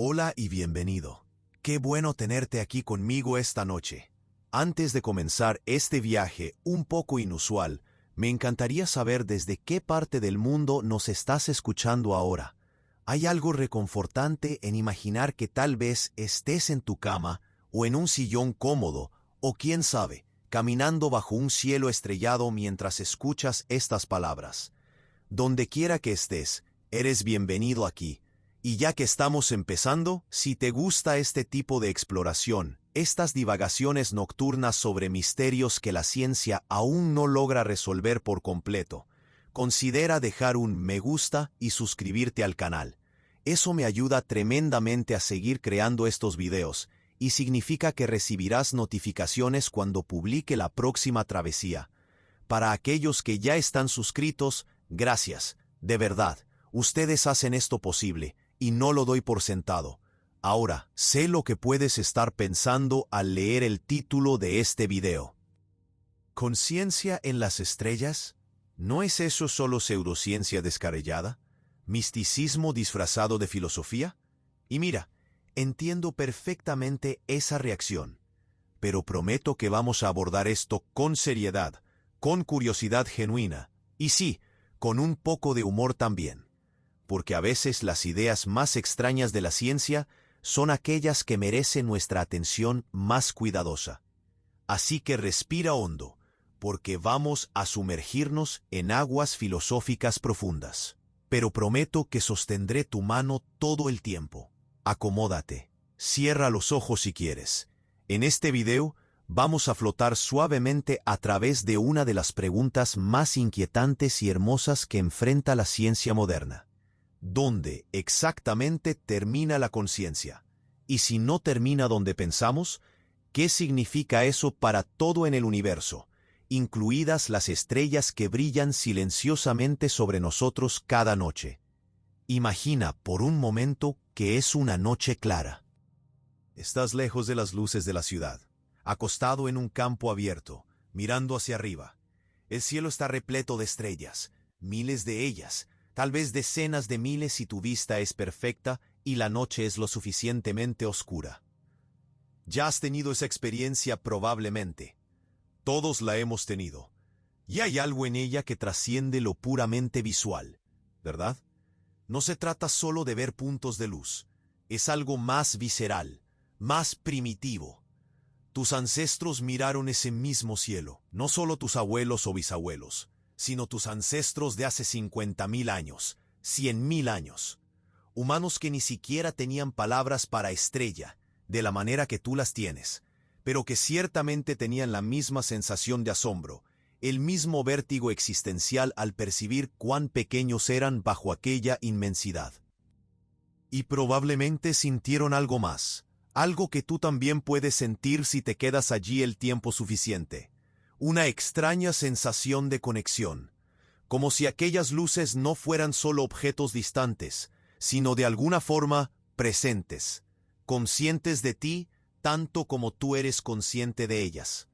Hola y bienvenido. Qué bueno tenerte aquí conmigo esta noche. Antes de comenzar este viaje un poco inusual, me encantaría saber desde qué parte del mundo nos estás escuchando ahora. ¿Hay algo reconfortante en imaginar que tal vez estés en tu cama o en un sillón cómodo, o quién sabe, caminando bajo un cielo estrellado mientras escuchas estas palabras? Donde quiera que estés, eres bienvenido aquí. Y ya que estamos empezando, si te gusta este tipo de exploración, estas divagaciones nocturnas sobre misterios que la ciencia aún no logra resolver por completo, considera dejar un me gusta y suscribirte al canal. Eso me ayuda tremendamente a seguir creando estos videos, y significa que recibirás notificaciones cuando publique la próxima travesía. Para aquellos que ya están suscritos, gracias, de verdad, ustedes hacen esto posible, y no lo doy por sentado. Ahora, sé lo que puedes estar pensando al leer el título de este video. ¿Conciencia en las estrellas? ¿No es eso solo pseudociencia descabellada? ¿Misticismo disfrazado de filosofía? Y mira, entiendo perfectamente esa reacción, pero prometo que vamos a abordar esto con seriedad, con curiosidad genuina, y sí, con un poco de humor también. Porque a veces las ideas más extrañas de la ciencia son aquellas que merecen nuestra atención más cuidadosa. Así que respira hondo, porque vamos a sumergirnos en aguas filosóficas profundas. Pero prometo que sostendré tu mano todo el tiempo. Acomódate, cierra los ojos si quieres. En este video vamos a flotar suavemente a través de una de las preguntas más inquietantes y hermosas que enfrenta la ciencia moderna. ¿Dónde exactamente termina la conciencia? Y si no termina donde pensamos, ¿qué significa eso para todo en el universo, incluidas las estrellas que brillan silenciosamente sobre nosotros cada noche? Imagina por un momento que es una noche clara. Estás lejos de las luces de la ciudad, acostado en un campo abierto, mirando hacia arriba. El cielo está repleto de estrellas, miles de ellas, tal vez decenas de miles si tu vista es perfecta y la noche es lo suficientemente oscura. Ya has tenido esa experiencia probablemente. Todos la hemos tenido. Y hay algo en ella que trasciende lo puramente visual, ¿verdad? No se trata solo de ver puntos de luz. Es algo más visceral, más primitivo. Tus ancestros miraron ese mismo cielo, no solo tus abuelos o bisabuelos, sino tus ancestros de hace 50.000 años, 100.000 años. Humanos que ni siquiera tenían palabras para estrella, de la manera que tú las tienes, pero que ciertamente tenían la misma sensación de asombro, el mismo vértigo existencial al percibir cuán pequeños eran bajo aquella inmensidad. Y probablemente sintieron algo más, algo que tú también puedes sentir si te quedas allí el tiempo suficiente. Una extraña sensación de conexión, como si aquellas luces no fueran solo objetos distantes, sino de alguna forma presentes, conscientes de ti tanto como tú eres consciente de ellas.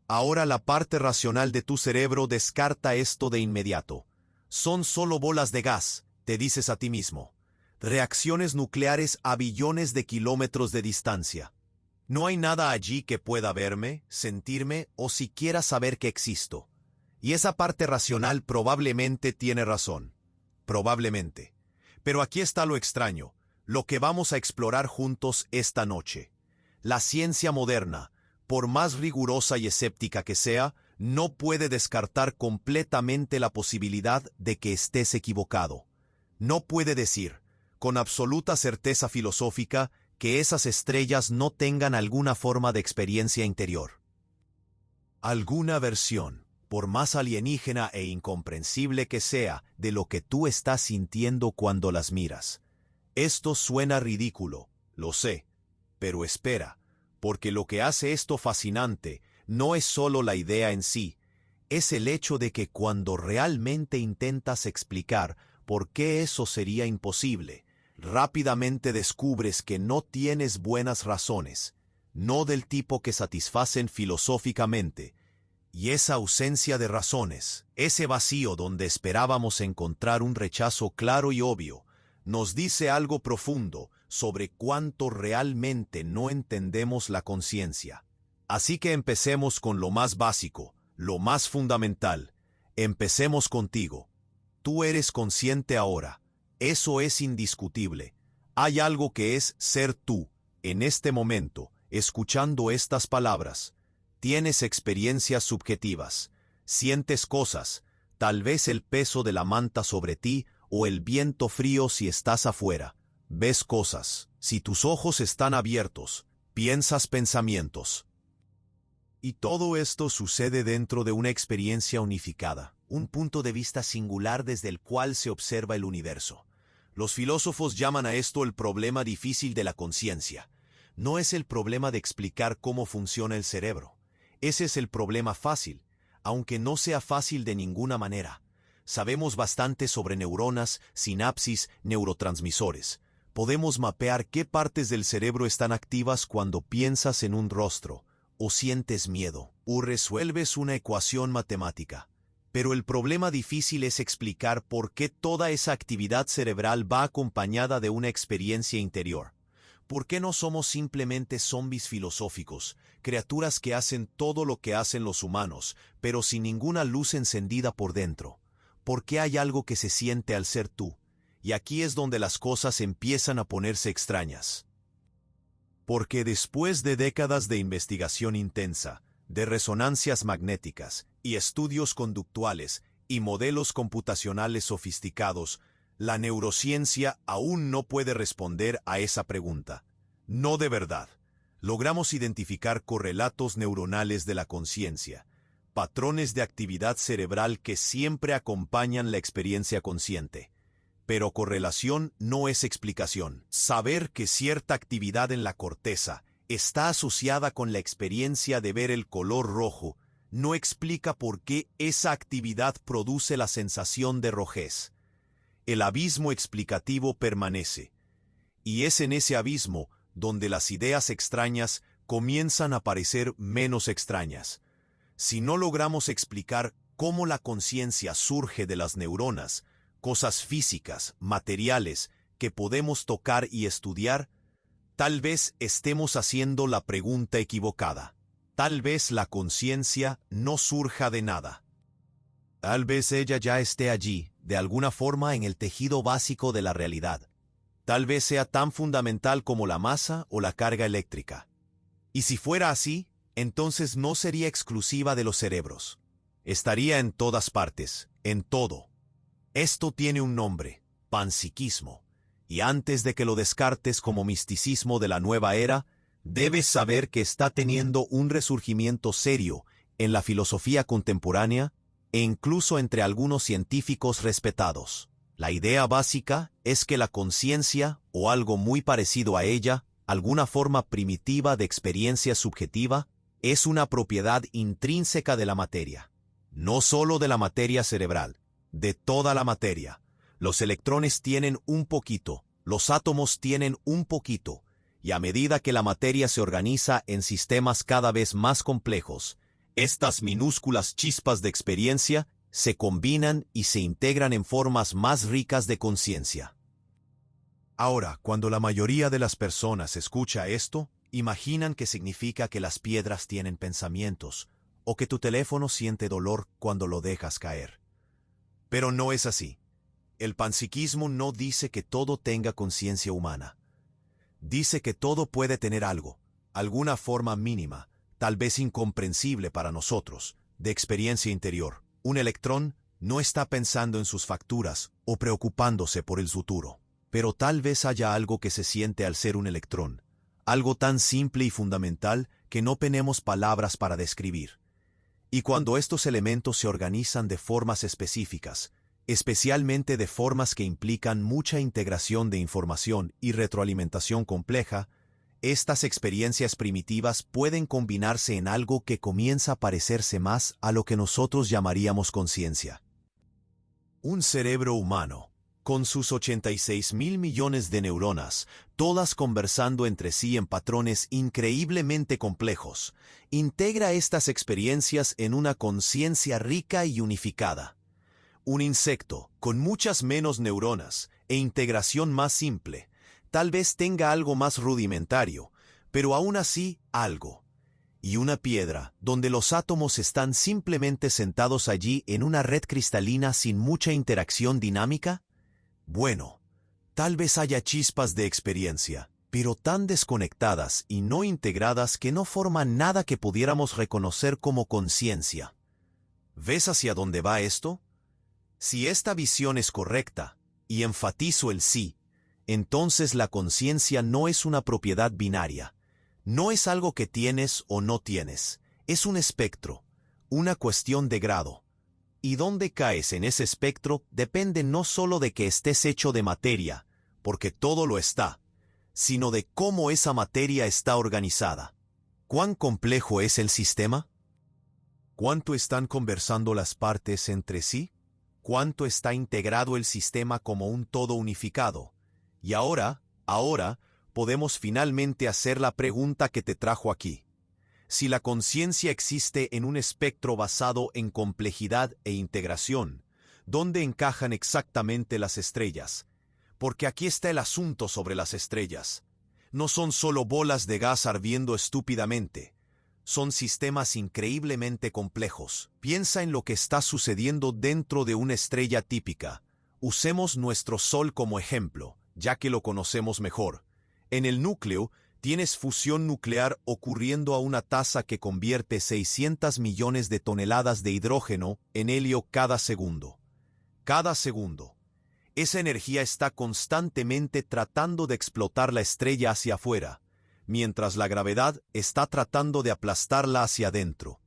Ahora la parte racional de tu cerebro descarta esto de inmediato. Son solo bolas de gas, te dices a ti mismo. Reacciones nucleares a billones de kilómetros de distancia. No hay nada allí que pueda verme, sentirme o siquiera saber que existo. Y esa parte racional probablemente tiene razón. Probablemente. Pero aquí está lo extraño, lo que vamos a explorar juntos esta noche. La ciencia moderna, por más rigurosa y escéptica que sea, no puede descartar completamente la posibilidad de que estés equivocado. No puede decir, con absoluta certeza filosófica, que esas estrellas no tengan alguna forma de experiencia interior. Alguna versión, por más alienígena e incomprensible que sea, de lo que tú estás sintiendo cuando las miras. Esto suena ridículo, lo sé, pero espera, porque lo que hace esto fascinante no es solo la idea en sí, es el hecho de que cuando realmente intentas explicar por qué eso sería imposible, rápidamente descubres que no tienes buenas razones, no del tipo que satisfacen filosóficamente, y esa ausencia de razones, ese vacío donde esperábamos encontrar un rechazo claro y obvio, nos dice algo profundo, sobre cuánto realmente no entendemos la conciencia. Así que empecemos con lo más básico, lo más fundamental. Empecemos contigo. Tú eres consciente ahora. Eso es indiscutible. Hay algo que es ser tú, en este momento, escuchando estas palabras. Tienes experiencias subjetivas. Sientes cosas, tal vez el peso de la manta sobre ti o el viento frío si estás afuera. Ves cosas. Si tus ojos están abiertos, piensas pensamientos. Y todo esto sucede dentro de una experiencia unificada, un punto de vista singular desde el cual se observa el universo. Los filósofos llaman a esto el problema difícil de la conciencia. No es el problema de explicar cómo funciona el cerebro. Ese es el problema fácil, aunque no sea fácil de ninguna manera. Sabemos bastante sobre neuronas, sinapsis, neurotransmisores. Podemos mapear qué partes del cerebro están activas cuando piensas en un rostro, o sientes miedo, o resuelves una ecuación matemática. Pero el problema difícil es explicar por qué toda esa actividad cerebral va acompañada de una experiencia interior. ¿Por qué no somos simplemente zombis filosóficos, criaturas que hacen todo lo que hacen los humanos, pero sin ninguna luz encendida por dentro? ¿Por qué hay algo que se siente al ser tú? Y aquí es donde las cosas empiezan a ponerse extrañas. Porque después de décadas de investigación intensa, de resonancias magnéticas, y estudios conductuales, y modelos computacionales sofisticados, la neurociencia aún no puede responder a esa pregunta. No de verdad. Logramos identificar correlatos neuronales de la conciencia, patrones de actividad cerebral que siempre acompañan la experiencia consciente. Pero correlación no es explicación. Saber que cierta actividad en la corteza está asociada con la experiencia de ver el color rojo no explica por qué esa actividad produce la sensación de rojez. El abismo explicativo permanece. Y es en ese abismo donde las ideas extrañas comienzan a parecer menos extrañas. Si no logramos explicar cómo la conciencia surge de las neuronas, cosas físicas, materiales, que podemos tocar y estudiar, tal vez estemos haciendo la pregunta equivocada. Tal vez la conciencia no surja de nada. Tal vez ella ya esté allí, de alguna forma en el tejido básico de la realidad. Tal vez sea tan fundamental como la masa o la carga eléctrica. Y si fuera así, entonces no sería exclusiva de los cerebros. Estaría en todas partes, en todo. Esto tiene un nombre, panpsiquismo. Y antes de que lo descartes como misticismo de la nueva era, debes saber que está teniendo un resurgimiento serio en la filosofía contemporánea e incluso entre algunos científicos respetados. La idea básica es que la conciencia, o algo muy parecido a ella, alguna forma primitiva de experiencia subjetiva, es una propiedad intrínseca de la materia. No solo de la materia cerebral, de toda la materia. Los electrones tienen un poquito, los átomos tienen un poquito, y a medida que la materia se organiza en sistemas cada vez más complejos, estas minúsculas chispas de experiencia se combinan y se integran en formas más ricas de conciencia. Ahora, cuando la mayoría de las personas escucha esto, imaginan que significa que las piedras tienen pensamientos, o que tu teléfono siente dolor cuando lo dejas caer. Pero no es así. El panpsiquismo no dice que todo tenga conciencia humana. Dice que todo puede tener algo, alguna forma mínima, tal vez incomprensible para nosotros, de experiencia interior. Un electrón no está pensando en sus facturas o preocupándose por el futuro. Pero tal vez haya algo que se siente al ser un electrón, algo tan simple y fundamental que no tenemos palabras para describir. Y cuando estos elementos se organizan de formas específicas, especialmente de formas que implican mucha integración de información y retroalimentación compleja, estas experiencias primitivas pueden combinarse en algo que comienza a parecerse más a lo que nosotros llamaríamos conciencia. Un cerebro humano, con sus 86.000 millones de neuronas, todas conversando entre sí en patrones increíblemente complejos, integra estas experiencias en una conciencia rica y unificada. Un insecto, con muchas menos neuronas e integración más simple, Tal vez tenga algo más rudimentario, pero aún así algo. Y una piedra, donde los átomos están simplemente sentados allí en una red cristalina sin mucha interacción dinámica. Bueno, tal vez haya chispas de experiencia, pero tan desconectadas y no integradas que no forman nada que pudiéramos reconocer como conciencia. ¿Ves hacia dónde va esto? Si esta visión es correcta, y enfatizo el sí, entonces la conciencia no es una propiedad binaria. No es algo que tienes o no tienes. Es un espectro, una cuestión de grado. Y dónde caes en ese espectro depende no solo de que estés hecho de materia, porque todo lo está, sino de cómo esa materia está organizada. ¿Cuán complejo es el sistema? ¿Cuánto están conversando las partes entre sí? ¿Cuánto está integrado el sistema como un todo unificado? Y ahora, podemos finalmente hacer la pregunta que te trajo aquí. Si la conciencia existe en un espectro basado en complejidad e integración, ¿dónde encajan exactamente las estrellas? Porque aquí está el asunto sobre las estrellas. No son solo bolas de gas ardiendo estúpidamente. Son sistemas increíblemente complejos. Piensa en lo que está sucediendo dentro de una estrella típica. Usemos nuestro Sol como ejemplo, ya que lo conocemos mejor. En el núcleo, tienes fusión nuclear ocurriendo a una tasa que convierte 600 millones de toneladas de hidrógeno en helio cada segundo. Cada segundo. Esa energía está constantemente tratando de explotar la estrella hacia afuera, mientras la gravedad está tratando de aplastarla hacia adentro.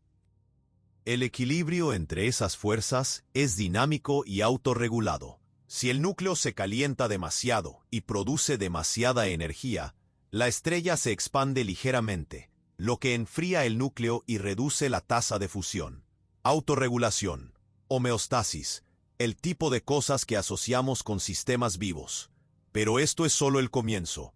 El equilibrio entre esas fuerzas es dinámico y autorregulado. Si el núcleo se calienta demasiado y produce demasiada energía, la estrella se expande ligeramente, lo que enfría el núcleo y reduce la tasa de fusión. Autorregulación, homeostasis, el tipo de cosas que asociamos con sistemas vivos. Pero esto es solo el comienzo.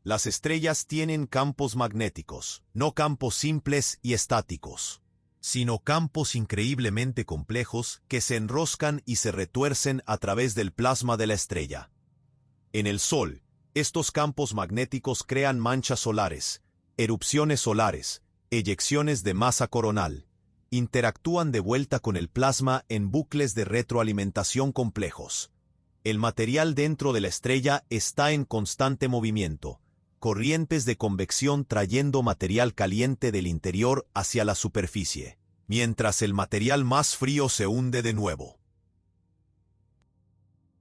Las estrellas tienen campos magnéticos, no campos simples y estáticos, sino campos increíblemente complejos que se enroscan y se retuercen a través del plasma de la estrella. En el Sol, estos campos magnéticos crean manchas solares, erupciones solares, eyecciones de masa coronal. Interactúan de vuelta con el plasma en bucles de retroalimentación complejos. El material dentro de la estrella está en constante movimiento, corrientes de convección trayendo material caliente del interior hacia la superficie, mientras el material más frío se hunde de nuevo.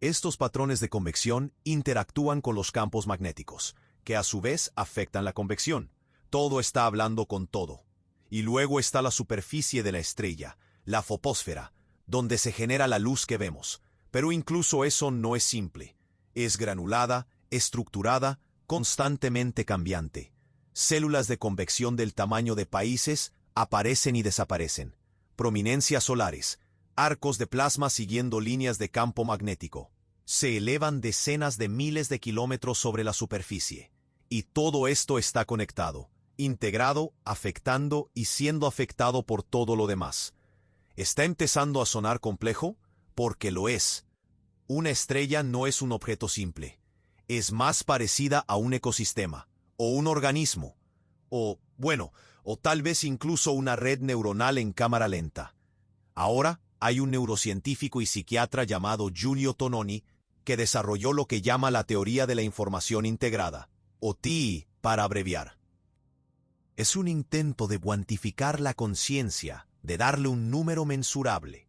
Estos patrones de convección interactúan con los campos magnéticos, que a su vez afectan la convección. Todo está hablando con todo. Y luego está la superficie de la estrella, la fotosfera, donde se genera la luz que vemos. Pero incluso eso no es simple. Es granulada, estructurada, constantemente cambiante. Células de convección del tamaño de países aparecen y desaparecen. Prominencias solares, arcos de plasma siguiendo líneas de campo magnético. Se elevan decenas de miles de kilómetros sobre la superficie. Y todo esto está conectado, integrado, afectando y siendo afectado por todo lo demás. ¿Está empezando a sonar complejo? Porque lo es. Una estrella no es un objeto simple. Es más parecida a un ecosistema, o un organismo, o tal vez incluso una red neuronal en cámara lenta. Ahora hay un neurocientífico y psiquiatra llamado Giulio Tononi que desarrolló lo que llama la teoría de la información integrada, o TI para abreviar. Es un intento de cuantificar la conciencia, de darle un número mensurable.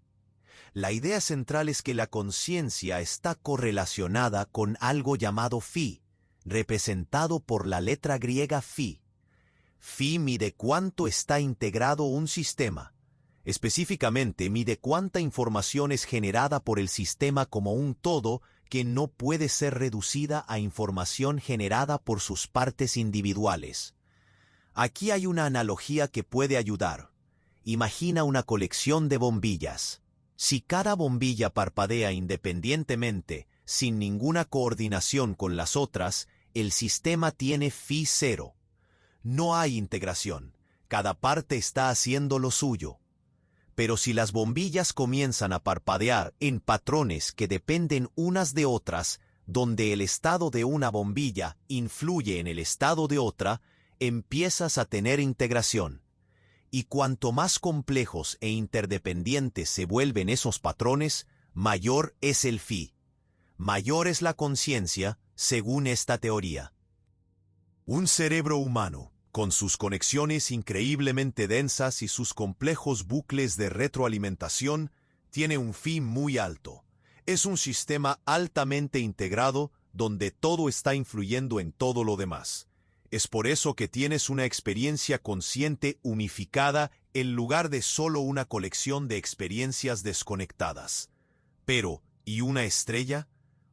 La idea central es que la conciencia está correlacionada con algo llamado phi, representado por la letra griega phi. Phi mide cuánto está integrado un sistema. Específicamente, mide cuánta información es generada por el sistema como un todo que no puede ser reducida a información generada por sus partes individuales. Aquí hay una analogía que puede ayudar. Imagina una colección de bombillas. Si cada bombilla parpadea independientemente, sin ninguna coordinación con las otras, el sistema tiene phi cero. No hay integración. Cada parte está haciendo lo suyo. Pero si las bombillas comienzan a parpadear en patrones que dependen unas de otras, donde el estado de una bombilla influye en el estado de otra, empiezas a tener integración. Y cuanto más complejos e interdependientes se vuelven esos patrones, mayor es el phi. Mayor es la conciencia, según esta teoría. Un cerebro humano, con sus conexiones increíblemente densas y sus complejos bucles de retroalimentación, tiene un phi muy alto. Es un sistema altamente integrado donde todo está influyendo en todo lo demás. Es por eso que tienes una experiencia consciente unificada en lugar de solo una colección de experiencias desconectadas. Pero, ¿y una estrella?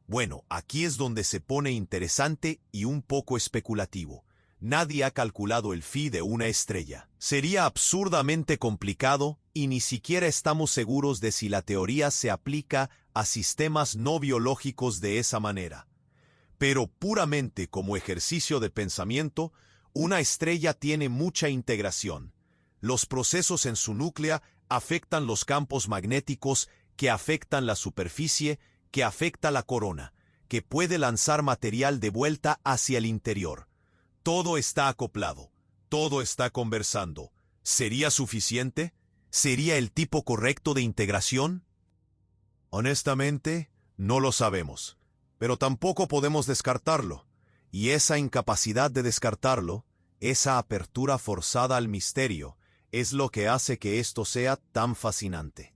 Bueno, aquí es donde se pone interesante y un poco especulativo. Nadie ha calculado el phi de una estrella. Sería absurdamente complicado y ni siquiera estamos seguros de si la teoría se aplica a sistemas no biológicos de esa manera. Pero puramente como ejercicio de pensamiento, una estrella tiene mucha integración. Los procesos en su núcleo afectan los campos magnéticos, que afectan la superficie, que afecta la corona, que puede lanzar material de vuelta hacia el interior. Todo está acoplado, todo está conversando. ¿Sería suficiente? ¿Sería el tipo correcto de integración? Honestamente, no lo sabemos, pero tampoco podemos descartarlo. Y esa incapacidad de descartarlo, esa apertura forzada al misterio, es lo que hace que esto sea tan fascinante.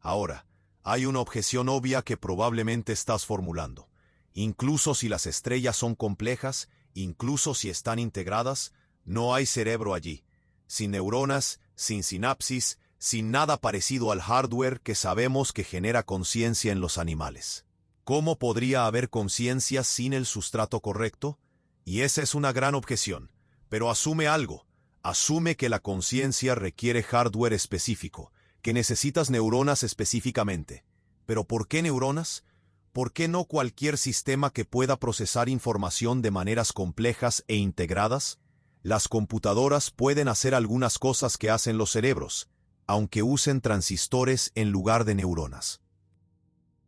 Ahora, hay una objeción obvia que probablemente estás formulando. Incluso si las estrellas son complejas, incluso si están integradas, no hay cerebro allí. Sin neuronas, sin sinapsis, sin nada parecido al hardware que sabemos que genera conciencia en los animales. ¿Cómo podría haber conciencia sin el sustrato correcto? Y esa es una gran objeción. Pero asume algo. Asume que la conciencia requiere hardware específico, que necesitas neuronas específicamente. ¿Pero por qué neuronas? ¿Por qué no cualquier sistema que pueda procesar información de maneras complejas e integradas? Las computadoras pueden hacer algunas cosas que hacen los cerebros, aunque usen transistores en lugar de neuronas.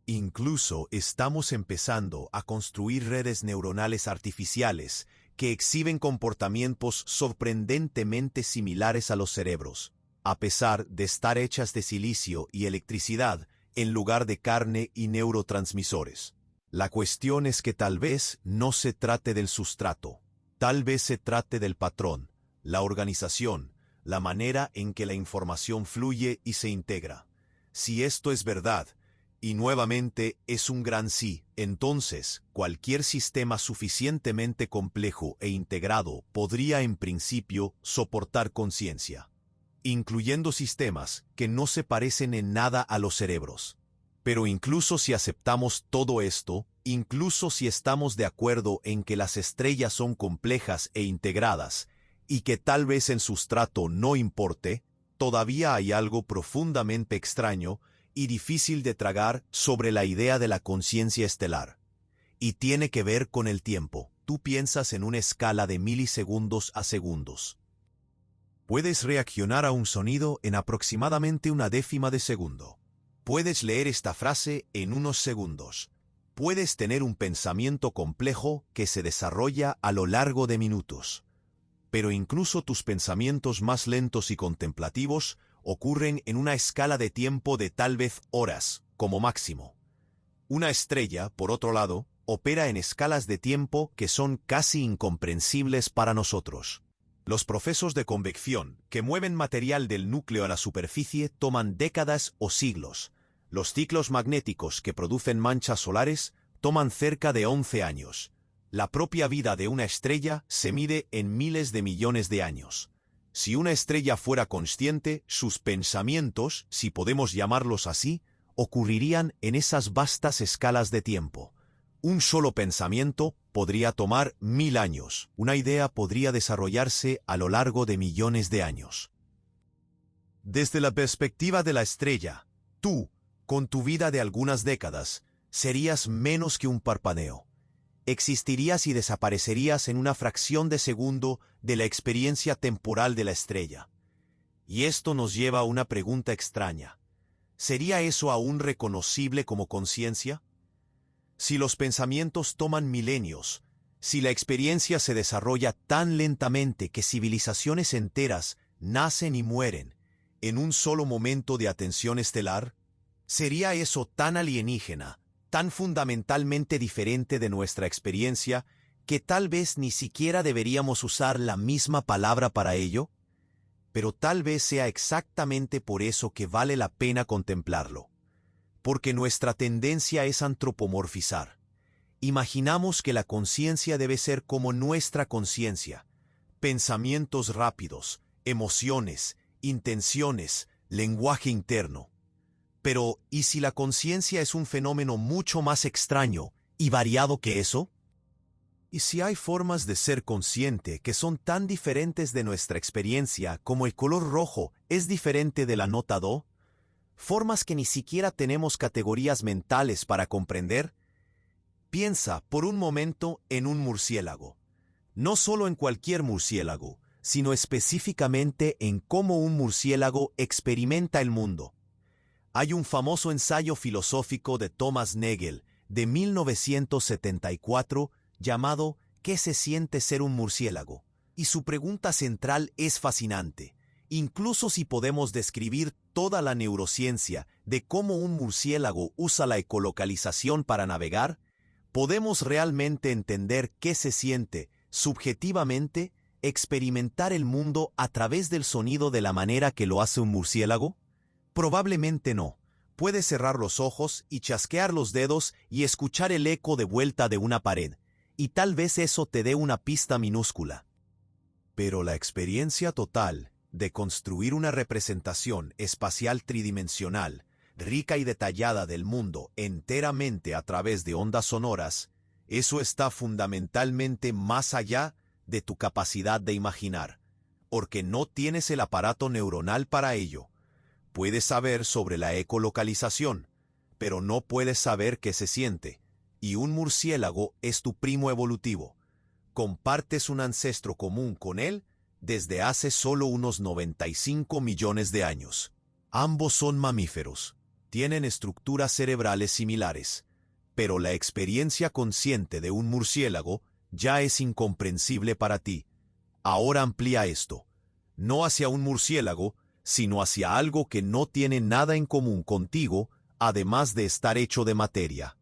Incluso estamos empezando a construir redes neuronales artificiales que exhiben comportamientos sorprendentemente similares a los cerebros, a pesar de estar hechas de silicio y electricidad en lugar de carne y neurotransmisores. La cuestión es que tal vez no se trate del sustrato, tal vez se trate del patrón, la organización, la manera en que la información fluye y se integra. Si esto es verdad, y nuevamente es un gran sí, entonces cualquier sistema suficientemente complejo e integrado podría en principio soportar conciencia, incluyendo sistemas que no se parecen en nada a los cerebros. Pero incluso si aceptamos todo esto, incluso si estamos de acuerdo en que las estrellas son complejas e integradas, y que tal vez el sustrato no importe, todavía hay algo profundamente extraño y difícil de tragar sobre la idea de la conciencia estelar. Y tiene que ver con el tiempo. Tú piensas en una escala de milisegundos a segundos. Puedes reaccionar a un sonido en aproximadamente una décima de segundo. Puedes leer esta frase en unos segundos. Puedes tener un pensamiento complejo que se desarrolla a lo largo de minutos. Pero incluso tus pensamientos más lentos y contemplativos ocurren en una escala de tiempo de tal vez horas, como máximo. Una estrella, por otro lado, opera en escalas de tiempo que son casi incomprensibles para nosotros. Los procesos de convección, que mueven material del núcleo a la superficie, toman décadas o siglos. Los ciclos magnéticos que producen manchas solares toman cerca de 11 años. La propia vida de una estrella se mide en miles de millones de años. Si una estrella fuera consciente, sus pensamientos, si podemos llamarlos así, ocurrirían en esas vastas escalas de tiempo. Un solo pensamiento podría tomar 1000 años. Una idea podría desarrollarse a lo largo de millones de años. Desde la perspectiva de la estrella, tú, con tu vida de algunas décadas, serías menos que un parpadeo. Existirías y desaparecerías en una fracción de segundo de la experiencia temporal de la estrella. Y esto nos lleva a una pregunta extraña. ¿Sería eso aún reconocible como conciencia? Si los pensamientos toman milenios, si la experiencia se desarrolla tan lentamente que civilizaciones enteras nacen y mueren en un solo momento de atención estelar, ¿sería eso tan alienígena, tan fundamentalmente diferente de nuestra experiencia, que tal vez ni siquiera deberíamos usar la misma palabra para ello? Pero tal vez sea exactamente por eso que vale la pena contemplarlo. Porque nuestra tendencia es antropomorfizar. Imaginamos que la conciencia debe ser como nuestra conciencia. Pensamientos rápidos, emociones, intenciones, lenguaje interno. Pero, ¿y si la conciencia es un fenómeno mucho más extraño y variado que eso? ¿Y si hay formas de ser consciente que son tan diferentes de nuestra experiencia como el color rojo es diferente de la nota do? ¿Formas que ni siquiera tenemos categorías mentales para comprender? Piensa por un momento en un murciélago. No solo en cualquier murciélago, sino específicamente en cómo un murciélago experimenta el mundo. Hay un famoso ensayo filosófico de Thomas Nagel de 1974 llamado ¿Qué se siente ser un murciélago? Y su pregunta central es fascinante. Incluso si podemos describir toda la neurociencia de cómo un murciélago usa la ecolocalización para navegar, ¿podemos realmente entender qué se siente, subjetivamente, experimentar el mundo a través del sonido de la manera que lo hace un murciélago? Probablemente no. Puedes cerrar los ojos y chasquear los dedos y escuchar el eco de vuelta de una pared, y tal vez eso te dé una pista minúscula. Pero la experiencia total de construir una representación espacial tridimensional, rica y detallada del mundo enteramente a través de ondas sonoras, eso está fundamentalmente más allá de tu capacidad de imaginar, porque no tienes el aparato neuronal para ello. Puedes saber sobre la ecolocalización, pero no puedes saber qué se siente, y un murciélago es tu primo evolutivo. Compartes un ancestro común con él desde hace solo unos 95 millones de años. Ambos son mamíferos, tienen estructuras cerebrales similares, pero la experiencia consciente de un murciélago ya es incomprensible para ti. Ahora amplía esto, no hacia un murciélago, sino hacia algo que no tiene nada en común contigo, además de estar hecho de materia.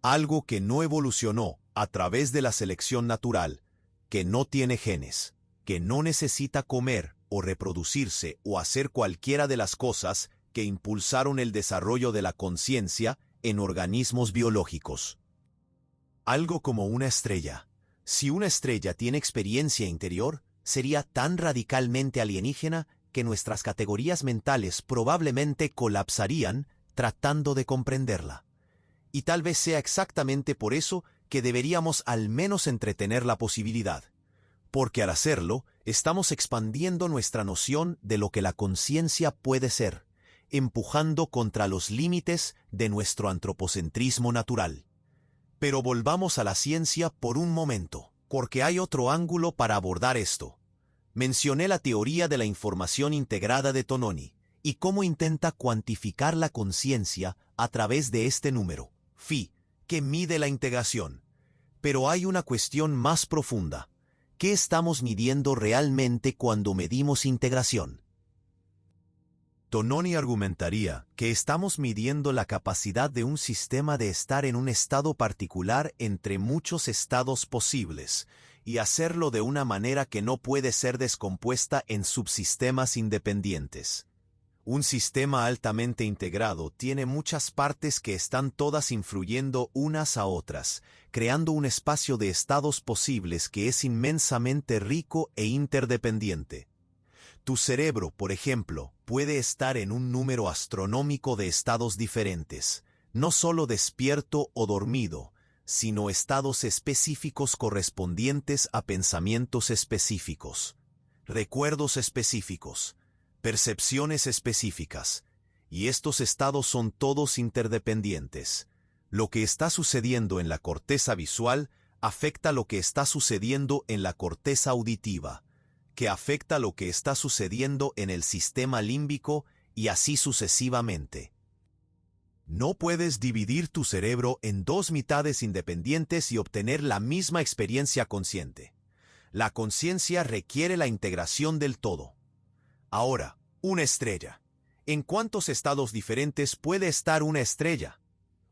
Algo que no evolucionó a través de la selección natural, que no tiene genes, que no necesita comer o reproducirse o hacer cualquiera de las cosas que impulsaron el desarrollo de la conciencia en organismos biológicos. Algo como una estrella. Si una estrella tiene experiencia interior, sería tan radicalmente alienígena que nuestras categorías mentales probablemente colapsarían tratando de comprenderla. Y tal vez sea exactamente por eso que deberíamos al menos entretener la posibilidad, porque al hacerlo, estamos expandiendo nuestra noción de lo que la conciencia puede ser, empujando contra los límites de nuestro antropocentrismo natural. Pero volvamos a la ciencia por un momento, porque hay otro ángulo para abordar esto. Mencioné la teoría de la información integrada de Tononi, y cómo intenta cuantificar la conciencia a través de este número, phi, que mide la integración. Pero hay una cuestión más profunda. ¿Qué estamos midiendo realmente cuando medimos integración? Tononi argumentaría que estamos midiendo la capacidad de un sistema de estar en un estado particular entre muchos estados posibles, y hacerlo de una manera que no puede ser descompuesta en subsistemas independientes. Un sistema altamente integrado tiene muchas partes que están todas influyendo unas a otras, creando un espacio de estados posibles que es inmensamente rico e interdependiente. Tu cerebro, por ejemplo, puede estar en un número astronómico de estados diferentes, no solo despierto o dormido, sino estados específicos correspondientes a pensamientos específicos, recuerdos específicos, percepciones específicas, y estos estados son todos interdependientes. Lo que está sucediendo en la corteza visual afecta lo que está sucediendo en la corteza auditiva, que afecta lo que está sucediendo en el sistema límbico y así sucesivamente. No puedes dividir tu cerebro en dos mitades independientes y obtener la misma experiencia consciente. La conciencia requiere la integración del todo. Ahora, una estrella. ¿En cuántos estados diferentes puede estar una estrella?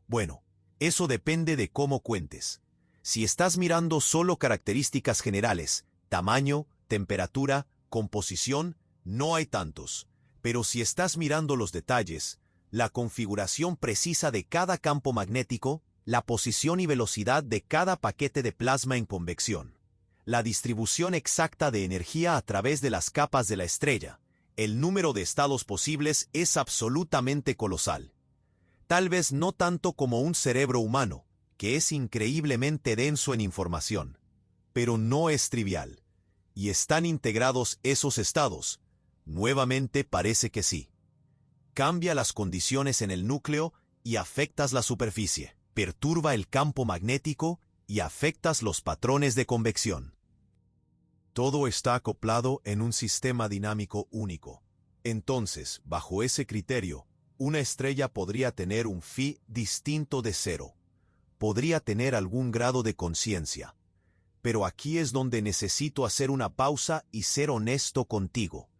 Bueno, eso depende de cómo cuentes. Si estás mirando solo características generales, tamaño, temperatura, composición, no hay tantos. Pero si estás mirando los detalles, la configuración precisa de cada campo magnético, la posición y velocidad de cada paquete de plasma en convección, la distribución exacta de energía a través de las capas de la estrella, el número de estados posibles es absolutamente colosal. Tal vez no tanto como un cerebro humano, que es increíblemente denso en información, pero no es trivial. ¿Y están integrados esos estados? Nuevamente parece que sí. Cambia las condiciones en el núcleo y afectas la superficie. Perturba el campo magnético y afectas los patrones de convección. Todo está acoplado en un sistema dinámico único. Entonces, bajo ese criterio, una estrella podría tener un phi distinto de cero. Podría tener algún grado de conciencia. Pero aquí es donde necesito hacer una pausa y ser honesto contigo.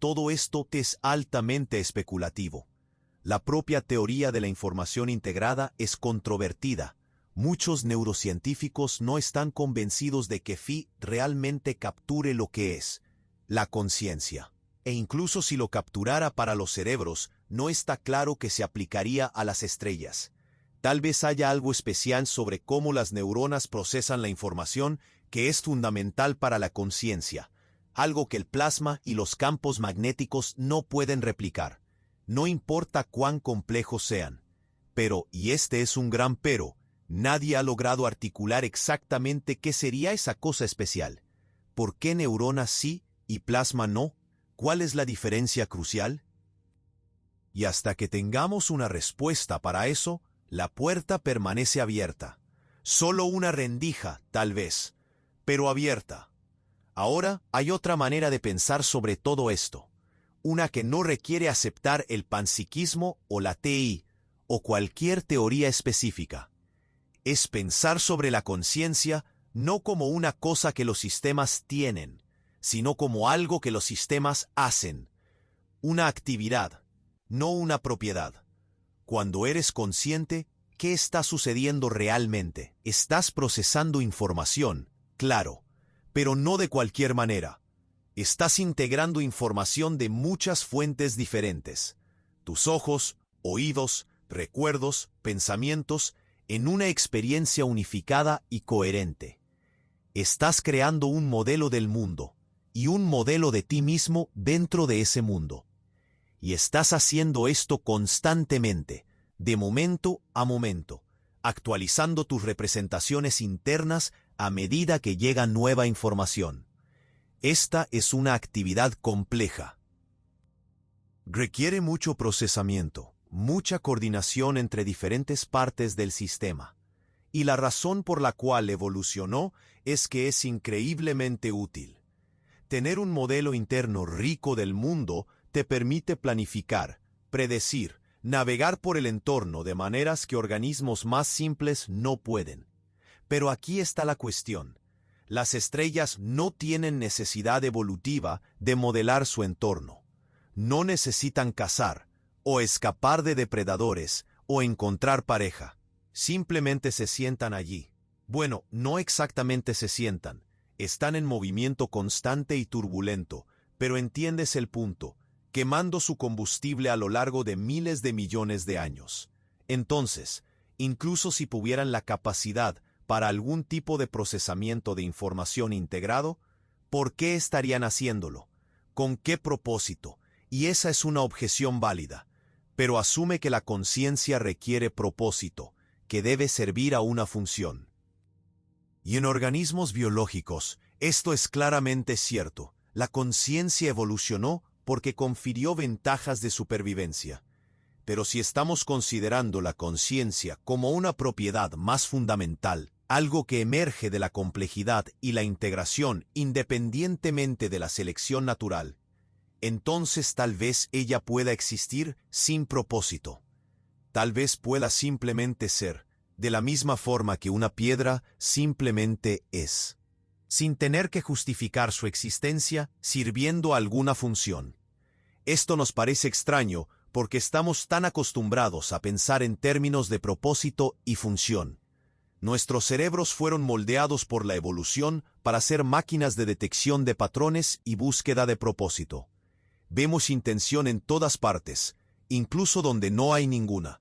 Todo esto es altamente especulativo. La propia teoría de la información integrada es controvertida. Muchos neurocientíficos no están convencidos de que phi realmente capture lo que es la conciencia. E incluso si lo capturara para los cerebros, no está claro que se aplicaría a las estrellas. Tal vez haya algo especial sobre cómo las neuronas procesan la información que es fundamental para la conciencia, algo que el plasma y los campos magnéticos no pueden replicar. No importa cuán complejos sean. Pero, y este es un gran pero, nadie ha logrado articular exactamente qué sería esa cosa especial. ¿Por qué neuronas sí y plasma no? ¿Cuál es la diferencia crucial? Y hasta que tengamos una respuesta para eso, la puerta permanece abierta. Solo una rendija, tal vez, pero abierta. Ahora hay otra manera de pensar sobre todo esto. Una que no requiere aceptar el panpsiquismo o la TI, o cualquier teoría específica. Es pensar sobre la conciencia no como una cosa que los sistemas tienen, sino como algo que los sistemas hacen. Una actividad, no una propiedad. Cuando eres consciente, ¿qué está sucediendo realmente? Estás procesando información, claro, pero no de cualquier manera. Estás integrando información de muchas fuentes diferentes. Tus ojos, oídos, recuerdos, pensamientos, en una experiencia unificada y coherente. Estás creando un modelo del mundo y un modelo de ti mismo dentro de ese mundo. Y estás haciendo esto constantemente, de momento a momento, actualizando tus representaciones internas a medida que llega nueva información. Esta es una actividad compleja. Requiere mucho procesamiento, mucha coordinación entre diferentes partes del sistema. Y la razón por la cual evolucionó es que es increíblemente útil. Tener un modelo interno rico del mundo te permite planificar, predecir, navegar por el entorno de maneras que organismos más simples no pueden. Pero aquí está la cuestión. Las estrellas no tienen necesidad evolutiva de modelar su entorno. No necesitan cazar, o escapar de depredadores, o encontrar pareja. Simplemente se sientan allí. Bueno, no exactamente se sientan. Están en movimiento constante y turbulento, pero entiendes el punto, quemando su combustible a lo largo de miles de millones de años. Entonces, incluso si tuvieran la capacidad para algún tipo de procesamiento de información integrado, ¿por qué estarían haciéndolo? ¿Con qué propósito? Y esa es una objeción válida, pero asume que la conciencia requiere propósito, que debe servir a una función. Y en organismos biológicos, esto es claramente cierto. La conciencia evolucionó porque confirió ventajas de supervivencia. Pero si estamos considerando la conciencia como una propiedad más fundamental, algo que emerge de la complejidad y la integración independientemente de la selección natural, entonces tal vez ella pueda existir sin propósito. Tal vez pueda simplemente ser, de la misma forma que una piedra simplemente es, sin tener que justificar su existencia sirviendo a alguna función. Esto nos parece extraño porque estamos tan acostumbrados a pensar en términos de propósito y función. Nuestros cerebros fueron moldeados por la evolución para ser máquinas de detección de patrones y búsqueda de propósito. Vemos intención en todas partes, incluso donde no hay ninguna.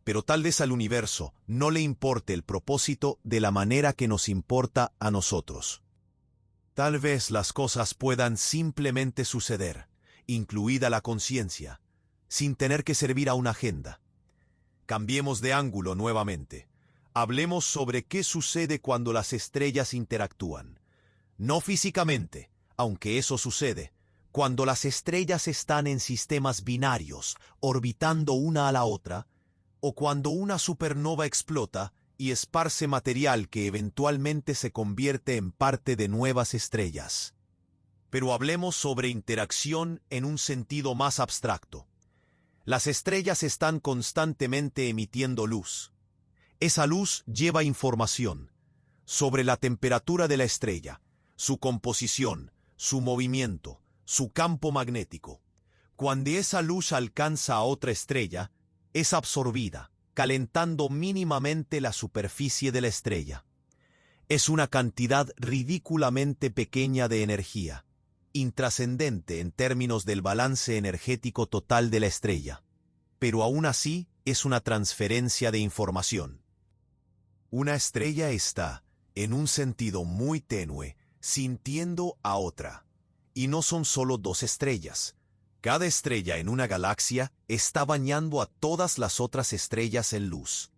Pero tal vez al universo no le importe el propósito de la manera que nos importa a nosotros. Tal vez las cosas puedan simplemente suceder, incluida la conciencia, sin tener que servir a una agenda. Cambiemos de ángulo nuevamente. Hablemos sobre qué sucede cuando las estrellas interactúan. No físicamente, aunque eso sucede, cuando las estrellas están en sistemas binarios, orbitando una a la otra, o cuando una supernova explota y esparce material que eventualmente se convierte en parte de nuevas estrellas. Pero hablemos sobre interacción en un sentido más abstracto. Las estrellas están constantemente emitiendo luz. Esa luz lleva información sobre la temperatura de la estrella, su composición, su movimiento, su campo magnético. Cuando esa luz alcanza a otra estrella, es absorbida, calentando mínimamente la superficie de la estrella. Es una cantidad ridículamente pequeña de energía, intrascendente en términos del balance energético total de la estrella, pero aún así es una transferencia de información. Una estrella está, en un sentido muy tenue, sintiendo a otra. Y no son solo dos estrellas. Cada estrella en una galaxia está bañando a todas las otras estrellas en luz.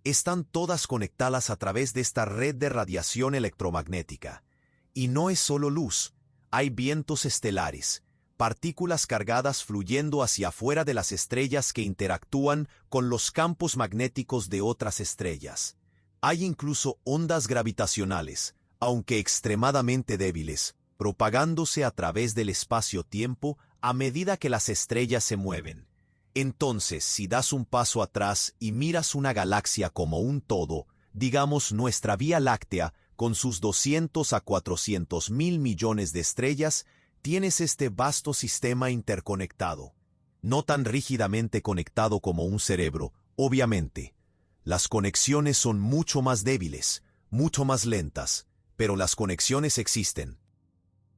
Están todas conectadas a través de esta red de radiación electromagnética. Y no es solo luz, hay vientos estelares, partículas cargadas fluyendo hacia afuera de las estrellas que interactúan con los campos magnéticos de otras estrellas. Hay incluso ondas gravitacionales, aunque extremadamente débiles, propagándose a través del espacio-tiempo a medida que las estrellas se mueven. Entonces, si das un paso atrás y miras una galaxia como un todo, digamos nuestra Vía Láctea, con sus 200 a 400 mil millones de estrellas, tienes este vasto sistema interconectado. No tan rígidamente conectado como un cerebro, obviamente. Las conexiones son mucho más débiles, mucho más lentas, pero las conexiones existen.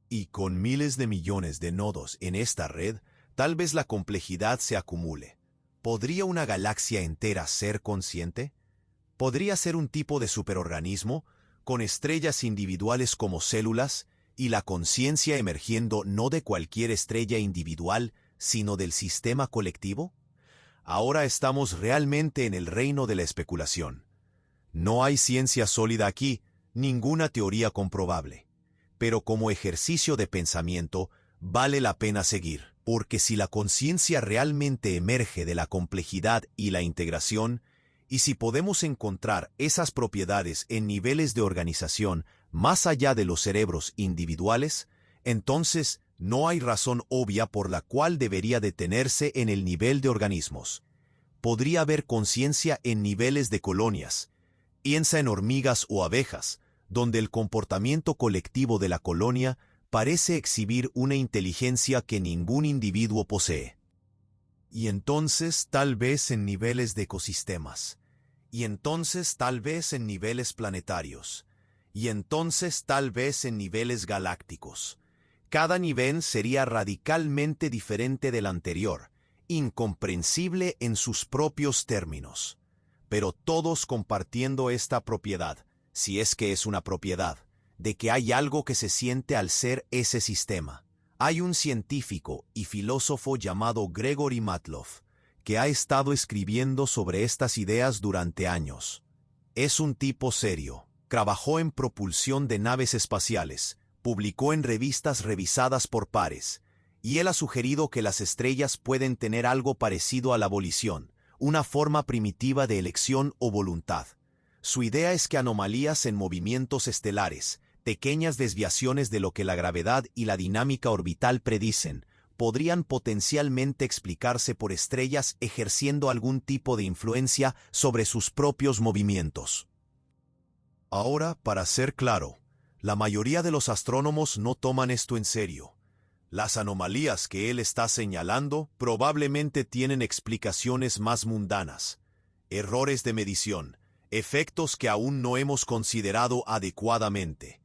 Y con miles de millones de nodos en esta red, tal vez la complejidad se acumule. ¿Podría una galaxia entera ser consciente? ¿Podría ser un tipo de superorganismo, con estrellas individuales como células, y la conciencia emergiendo no de cualquier estrella individual, sino del sistema colectivo? Ahora estamos realmente en el reino de la especulación. No hay ciencia sólida aquí, ninguna teoría comprobable. Pero como ejercicio de pensamiento, vale la pena seguir, porque si la conciencia realmente emerge de la complejidad y la integración, y si podemos encontrar esas propiedades en niveles de organización más allá de los cerebros individuales, entonces no hay razón obvia por la cual debería detenerse en el nivel de organismos. Podría haber conciencia en niveles de colonias. Piensa en hormigas o abejas, donde el comportamiento colectivo de la colonia parece exhibir una inteligencia que ningún individuo posee. Y entonces tal vez en niveles de ecosistemas. Y entonces tal vez en niveles planetarios. Y entonces tal vez en niveles galácticos. Cada nivel sería radicalmente diferente del anterior, incomprensible en sus propios términos. Pero todos compartiendo esta propiedad, si es que es una propiedad, de que hay algo que se siente al ser ese sistema. Hay un científico y filósofo llamado Gregory Matloff, que ha estado escribiendo sobre estas ideas durante años. Es un tipo serio, trabajó en propulsión de naves espaciales, publicó en revistas revisadas por pares, y él ha sugerido que las estrellas pueden tener algo parecido a la volición, una forma primitiva de elección o voluntad. Su idea es que anomalías en movimientos estelares, pequeñas desviaciones de lo que la gravedad y la dinámica orbital predicen, podrían potencialmente explicarse por estrellas ejerciendo algún tipo de influencia sobre sus propios movimientos. Ahora, para ser claro, la mayoría de los astrónomos no toman esto en serio. Las anomalías que él está señalando probablemente tienen explicaciones más mundanas. Errores de medición, efectos que aún no hemos considerado adecuadamente.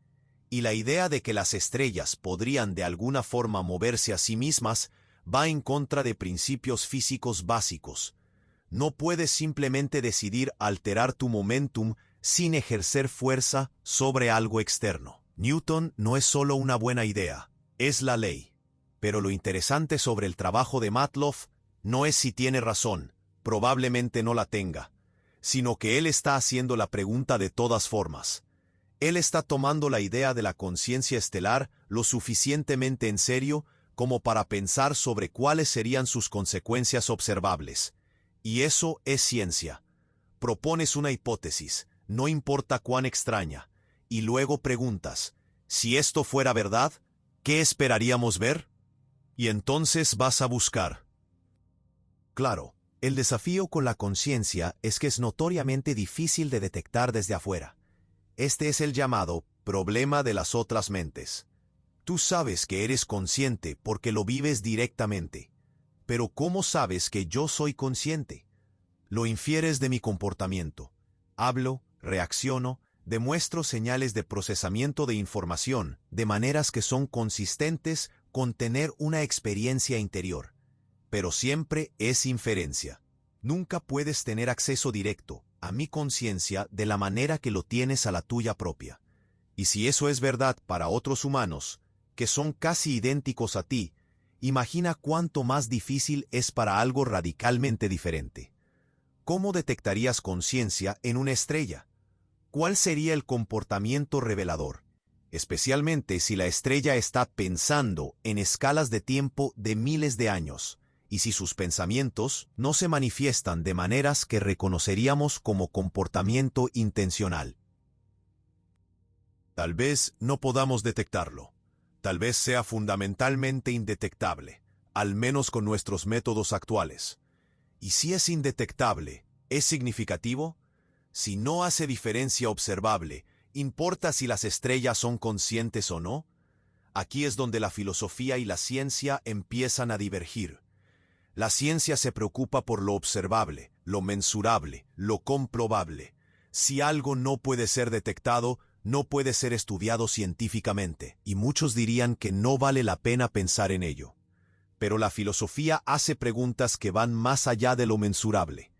Y la idea de que las estrellas podrían de alguna forma moverse a sí mismas va en contra de principios físicos básicos. No puedes simplemente decidir alterar tu momentum sin ejercer fuerza sobre algo externo. Newton no es solo una buena idea, es la ley. Pero lo interesante sobre el trabajo de Matloff no es si tiene razón, probablemente no la tenga, sino que él está haciendo la pregunta de todas formas. Él está tomando la idea de la conciencia estelar lo suficientemente en serio como para pensar sobre cuáles serían sus consecuencias observables. Y eso es ciencia. Propones una hipótesis, no importa cuán extraña, y luego preguntas, si esto fuera verdad, ¿qué esperaríamos ver? Y entonces vas a buscar. Claro, el desafío con la conciencia es que es notoriamente difícil de detectar desde afuera. Este es el llamado problema de las otras mentes. Tú sabes que eres consciente porque lo vives directamente. Pero ¿cómo sabes que yo soy consciente? Lo infieres de mi comportamiento. Hablo, reacciono, demuestro señales de procesamiento de información de maneras que son consistentes con tener una experiencia interior. Pero siempre es inferencia. Nunca puedes tener acceso directo a mi conciencia de la manera que lo tienes a la tuya propia. Y si eso es verdad para otros humanos, que son casi idénticos a ti, imagina cuánto más difícil es para algo radicalmente diferente. ¿Cómo detectarías conciencia en una estrella? ¿Cuál sería el comportamiento revelador? Especialmente si la estrella está pensando en escalas de tiempo de miles de años, y si sus pensamientos no se manifiestan de maneras que reconoceríamos como comportamiento intencional. Tal vez no podamos detectarlo. Tal vez sea fundamentalmente indetectable, al menos con nuestros métodos actuales. Y si es indetectable, ¿es significativo? Si no hace diferencia observable, ¿importa si las estrellas son conscientes o no? Aquí es donde la filosofía y la ciencia empiezan a divergir. La ciencia se preocupa por lo observable, lo mensurable, lo comprobable. Si algo no puede ser detectado, no puede ser estudiado científicamente, y muchos dirían que no vale la pena pensar en ello. Pero la filosofía hace preguntas que van más allá de lo mensurable.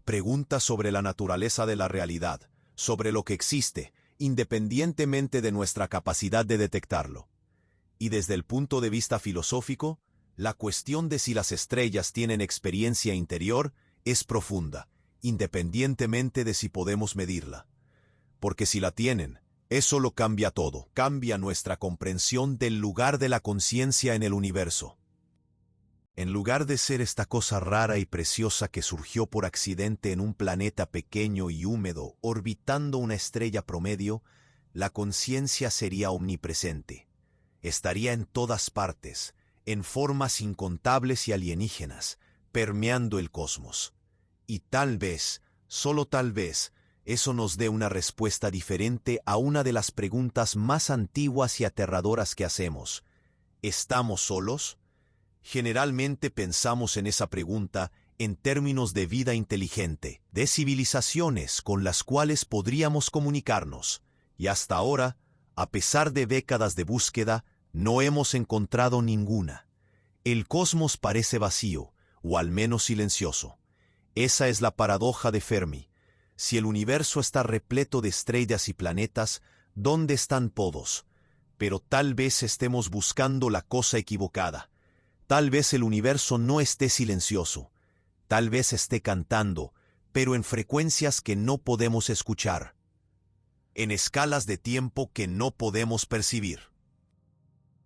Preguntas sobre la naturaleza de la realidad, sobre lo que existe, independientemente de nuestra capacidad de detectarlo. Y desde el punto de vista filosófico, la cuestión de si las estrellas tienen experiencia interior es profunda, independientemente de si podemos medirla. Porque si la tienen, eso lo cambia todo, cambia nuestra comprensión del lugar de la conciencia en el universo. En lugar de ser esta cosa rara y preciosa que surgió por accidente en un planeta pequeño y húmedo orbitando una estrella promedio, la conciencia sería omnipresente. Estaría en todas partes, en formas incontables y alienígenas, permeando el cosmos. Y tal vez, solo tal vez, eso nos dé una respuesta diferente a una de las preguntas más antiguas y aterradoras que hacemos. ¿Estamos solos? Generalmente pensamos en esa pregunta en términos de vida inteligente, de civilizaciones con las cuales podríamos comunicarnos, y hasta ahora, a pesar de décadas de búsqueda, no hemos encontrado ninguna. El cosmos parece vacío, o al menos silencioso. Esa es la paradoja de Fermi. Si el universo está repleto de estrellas y planetas, ¿dónde están todos? Pero tal vez estemos buscando la cosa equivocada. Tal vez el universo no esté silencioso. Tal vez esté cantando, pero en frecuencias que no podemos escuchar. En escalas de tiempo que no podemos percibir.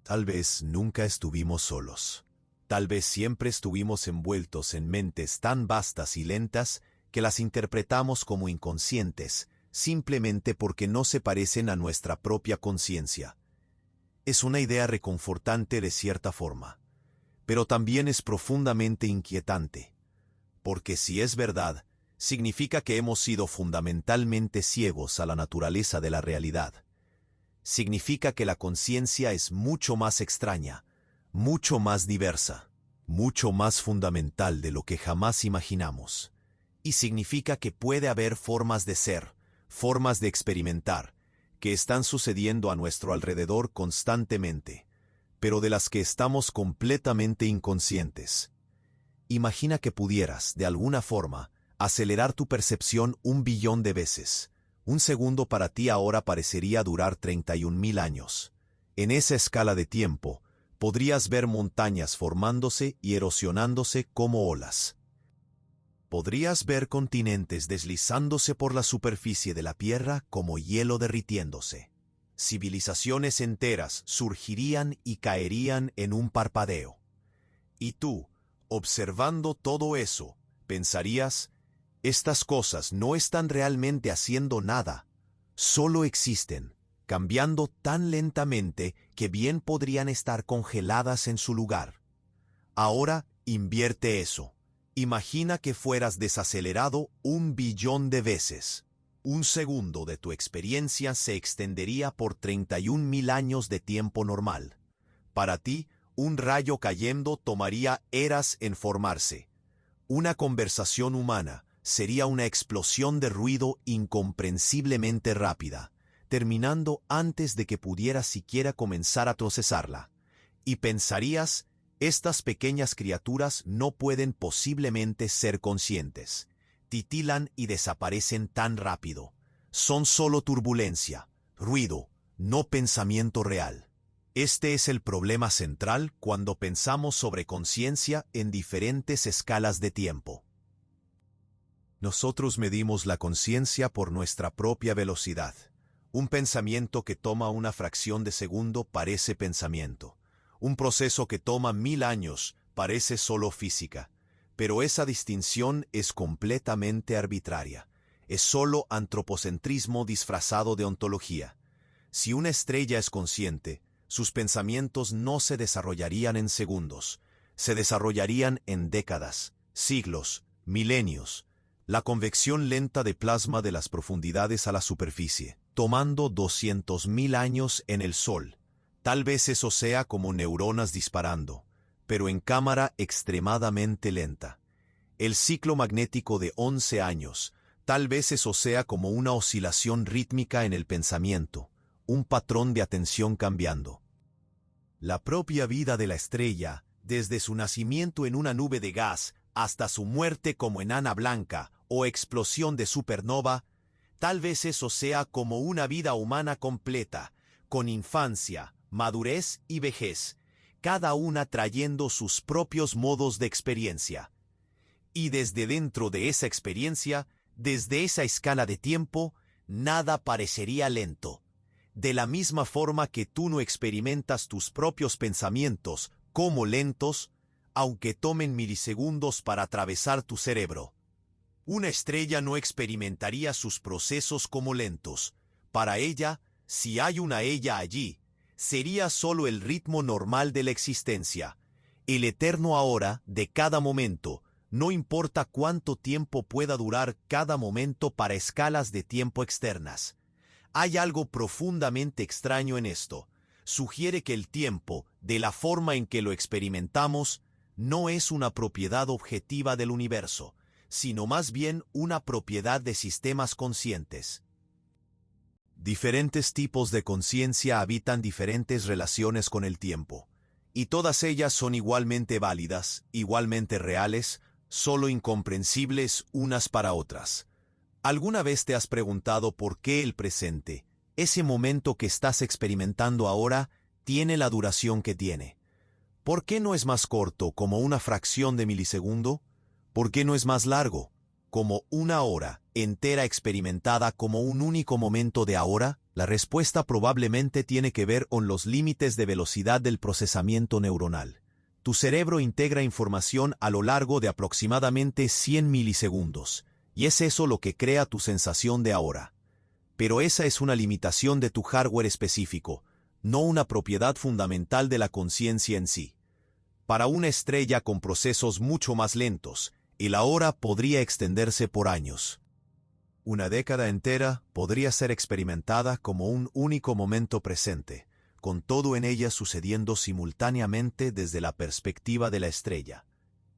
Tal vez nunca estuvimos solos. Tal vez siempre estuvimos envueltos en mentes tan vastas y lentas que las interpretamos como inconscientes, simplemente porque no se parecen a nuestra propia conciencia. Es una idea reconfortante de cierta forma. pero también es profundamente inquietante. Porque si es verdad, significa que hemos sido fundamentalmente ciegos a la naturaleza de la realidad. Significa que la conciencia es mucho más extraña, mucho más diversa, mucho más fundamental de lo que jamás imaginamos. Y significa que puede haber formas de ser, formas de experimentar, que están sucediendo a nuestro alrededor constantemente, pero de las que estamos completamente inconscientes. Imagina que pudieras, de alguna forma, acelerar tu percepción 1 billón de veces. Un segundo para ti ahora parecería durar 31.000 años. En esa escala de tiempo, podrías ver montañas formándose y erosionándose como olas. Podrías ver continentes deslizándose por la superficie de la Tierra como hielo derritiéndose. Civilizaciones enteras surgirían y caerían en un parpadeo. Y tú, observando todo eso, pensarías, estas cosas no están realmente haciendo nada, solo existen, cambiando tan lentamente que bien podrían estar congeladas en su lugar. Ahora, invierte eso. Imagina que fueras desacelerado 1 billón de veces. Un segundo de tu experiencia se extendería por 31.000 años de tiempo normal. Para ti, un rayo cayendo tomaría eras en formarse. Una conversación humana sería una explosión de ruido incomprensiblemente rápida, terminando antes de que pudieras siquiera comenzar a procesarla. Y pensarías, estas pequeñas criaturas no pueden posiblemente ser conscientes. Titilan y desaparecen tan rápido. Son solo turbulencia, ruido, no pensamiento real. Este es el problema central cuando pensamos sobre conciencia en diferentes escalas de tiempo. Nosotros medimos la conciencia por nuestra propia velocidad. Un pensamiento que toma una fracción de segundo parece pensamiento. Un proceso que toma 1000 años parece solo física. Pero esa distinción es completamente arbitraria. Es solo antropocentrismo disfrazado de ontología. Si una estrella es consciente, sus pensamientos no se desarrollarían en segundos. Se desarrollarían en décadas, siglos, milenios. La convección lenta de plasma de las profundidades a la superficie, tomando 200.000 años en el Sol. Tal vez eso sea como neuronas disparando, pero en cámara extremadamente lenta. El ciclo magnético de 11 años, tal vez eso sea como una oscilación rítmica en el pensamiento, un patrón de atención cambiando. La propia vida de la estrella, desde su nacimiento en una nube de gas hasta su muerte como enana blanca o explosión de supernova, tal vez eso sea como una vida humana completa, con infancia, madurez y vejez, cada una trayendo sus propios modos de experiencia. Y desde dentro de esa experiencia, desde esa escala de tiempo, nada parecería lento. De la misma forma que tú no experimentas tus propios pensamientos como lentos, aunque tomen milisegundos para atravesar tu cerebro. Una estrella no experimentaría sus procesos como lentos. Para ella, si hay una ella allí, sería solo el ritmo normal de la existencia, el eterno ahora de cada momento, no importa cuánto tiempo pueda durar cada momento para escalas de tiempo externas. Hay algo profundamente extraño en esto. Sugiere que el tiempo, de la forma en que lo experimentamos, no es una propiedad objetiva del universo, sino más bien una propiedad de sistemas conscientes. Diferentes tipos de conciencia habitan diferentes relaciones con el tiempo, y todas ellas son igualmente válidas, igualmente reales, solo incomprensibles unas para otras. ¿Alguna vez te has preguntado por qué el presente, ese momento que estás experimentando ahora, tiene la duración que tiene? ¿Por qué no es más corto, como una fracción de milisegundo? ¿Por qué no es más largo, como una hora entera experimentada como un único momento de ahora? La respuesta probablemente tiene que ver con los límites de velocidad del procesamiento neuronal. Tu cerebro integra información a lo largo de aproximadamente 100 milisegundos, y es eso lo que crea tu sensación de ahora. Pero esa es una limitación de tu hardware específico, no una propiedad fundamental de la conciencia en sí. Para una estrella con procesos mucho más lentos, la hora podría extenderse por años. Una década entera podría ser experimentada como un único momento presente, con todo en ella sucediendo simultáneamente desde la perspectiva de la estrella.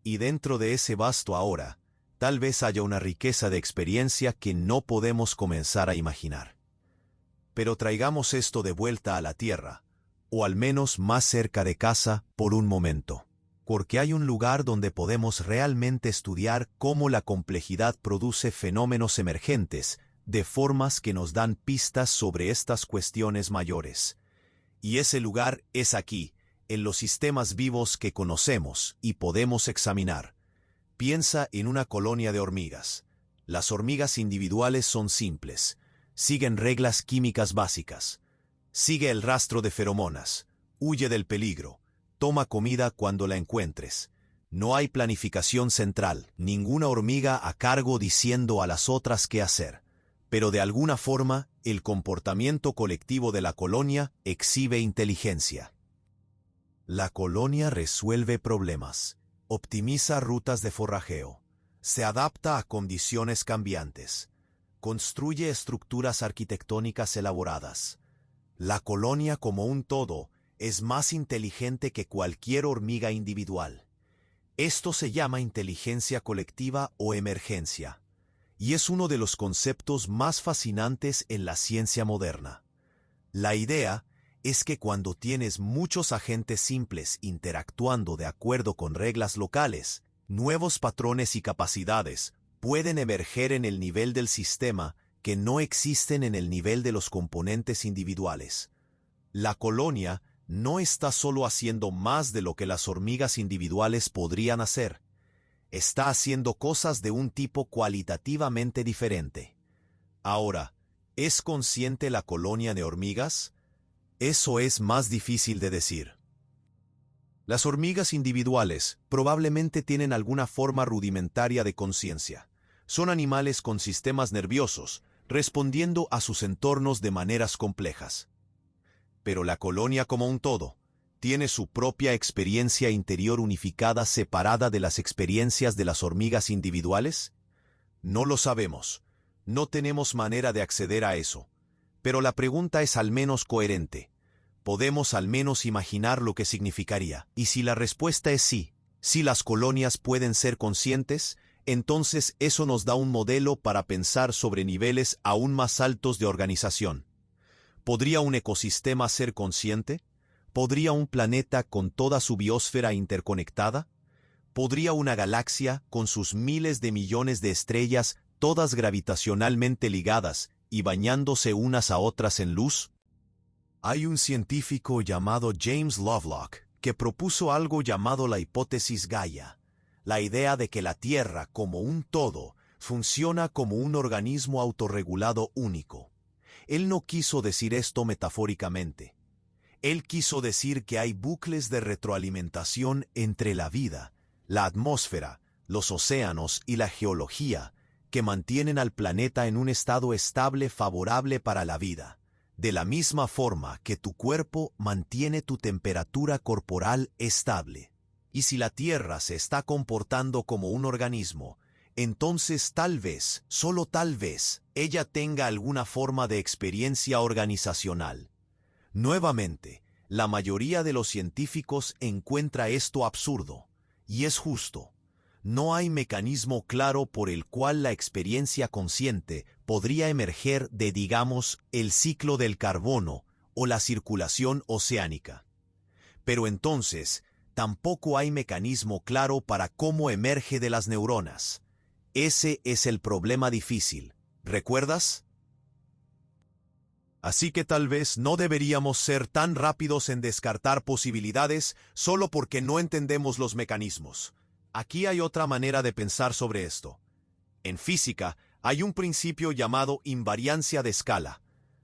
Y dentro de ese vasto ahora, tal vez haya una riqueza de experiencia que no podemos comenzar a imaginar. Pero traigamos esto de vuelta a la Tierra, o al menos más cerca de casa, por un momento. Porque hay un lugar donde podemos realmente estudiar cómo la complejidad produce fenómenos emergentes, de formas que nos dan pistas sobre estas cuestiones mayores. Y ese lugar es aquí, en los sistemas vivos que conocemos y podemos examinar. Piensa en una colonia de hormigas. Las hormigas individuales son simples, siguen reglas químicas básicas. Sigue el rastro de feromonas, huye del peligro, toma comida cuando la encuentres. No hay planificación central, ninguna hormiga a cargo diciendo a las otras qué hacer. Pero de alguna forma, el comportamiento colectivo de la colonia exhibe inteligencia. La colonia resuelve problemas, optimiza rutas de forrajeo, se adapta a condiciones cambiantes, construye estructuras arquitectónicas elaboradas. La colonia como un todo es más inteligente que cualquier hormiga individual. Esto se llama inteligencia colectiva o emergencia, y es uno de los conceptos más fascinantes en la ciencia moderna. La idea es que cuando tienes muchos agentes simples interactuando de acuerdo con reglas locales, nuevos patrones y capacidades pueden emerger en el nivel del sistema que no existen en el nivel de los componentes individuales. La colonia no está solo haciendo más de lo que las hormigas individuales podrían hacer. Está haciendo cosas de un tipo cualitativamente diferente. Ahora, ¿es consciente la colonia de hormigas? Eso es más difícil de decir. Las hormigas individuales probablemente tienen alguna forma rudimentaria de conciencia. Son animales con sistemas nerviosos, respondiendo a sus entornos de maneras complejas. Pero la colonia como un todo tiene su propia experiencia interior unificada separada de las experiencias de las hormigas individuales. No lo sabemos. No tenemos manera de acceder a eso. Pero la pregunta es al menos coherente. Podemos al menos imaginar lo que significaría. Y si la respuesta es sí, si las colonias pueden ser conscientes, entonces eso nos da un modelo para pensar sobre niveles aún más altos de organización. ¿Podría un ecosistema ser consciente? ¿Podría un planeta con toda su biosfera interconectada? ¿Podría una galaxia con sus miles de millones de estrellas, todas gravitacionalmente ligadas y bañándose unas a otras en luz? Hay un científico llamado James Lovelock que propuso algo llamado la hipótesis Gaia, la idea de que la Tierra, como un todo, funciona como un organismo autorregulado único. Él no quiso decir esto metafóricamente. Él quiso decir que hay bucles de retroalimentación entre la vida, la atmósfera, los océanos y la geología que mantienen al planeta en un estado estable favorable para la vida, de la misma forma que tu cuerpo mantiene tu temperatura corporal estable. Y si la Tierra se está comportando como un organismo, entonces tal vez, solo tal vez, ella tenga alguna forma de experiencia organizacional. Nuevamente, la mayoría de los científicos encuentra esto absurdo, y es justo. No hay mecanismo claro por el cual la experiencia consciente podría emerger de, digamos, el ciclo del carbono o la circulación oceánica. Pero entonces, tampoco hay mecanismo claro para cómo emerge de las neuronas. Ese es el problema difícil, ¿recuerdas? Así que tal vez no deberíamos ser tan rápidos en descartar posibilidades solo porque no entendemos los mecanismos. Aquí hay otra manera de pensar sobre esto. En física, hay un principio llamado invariancia de escala,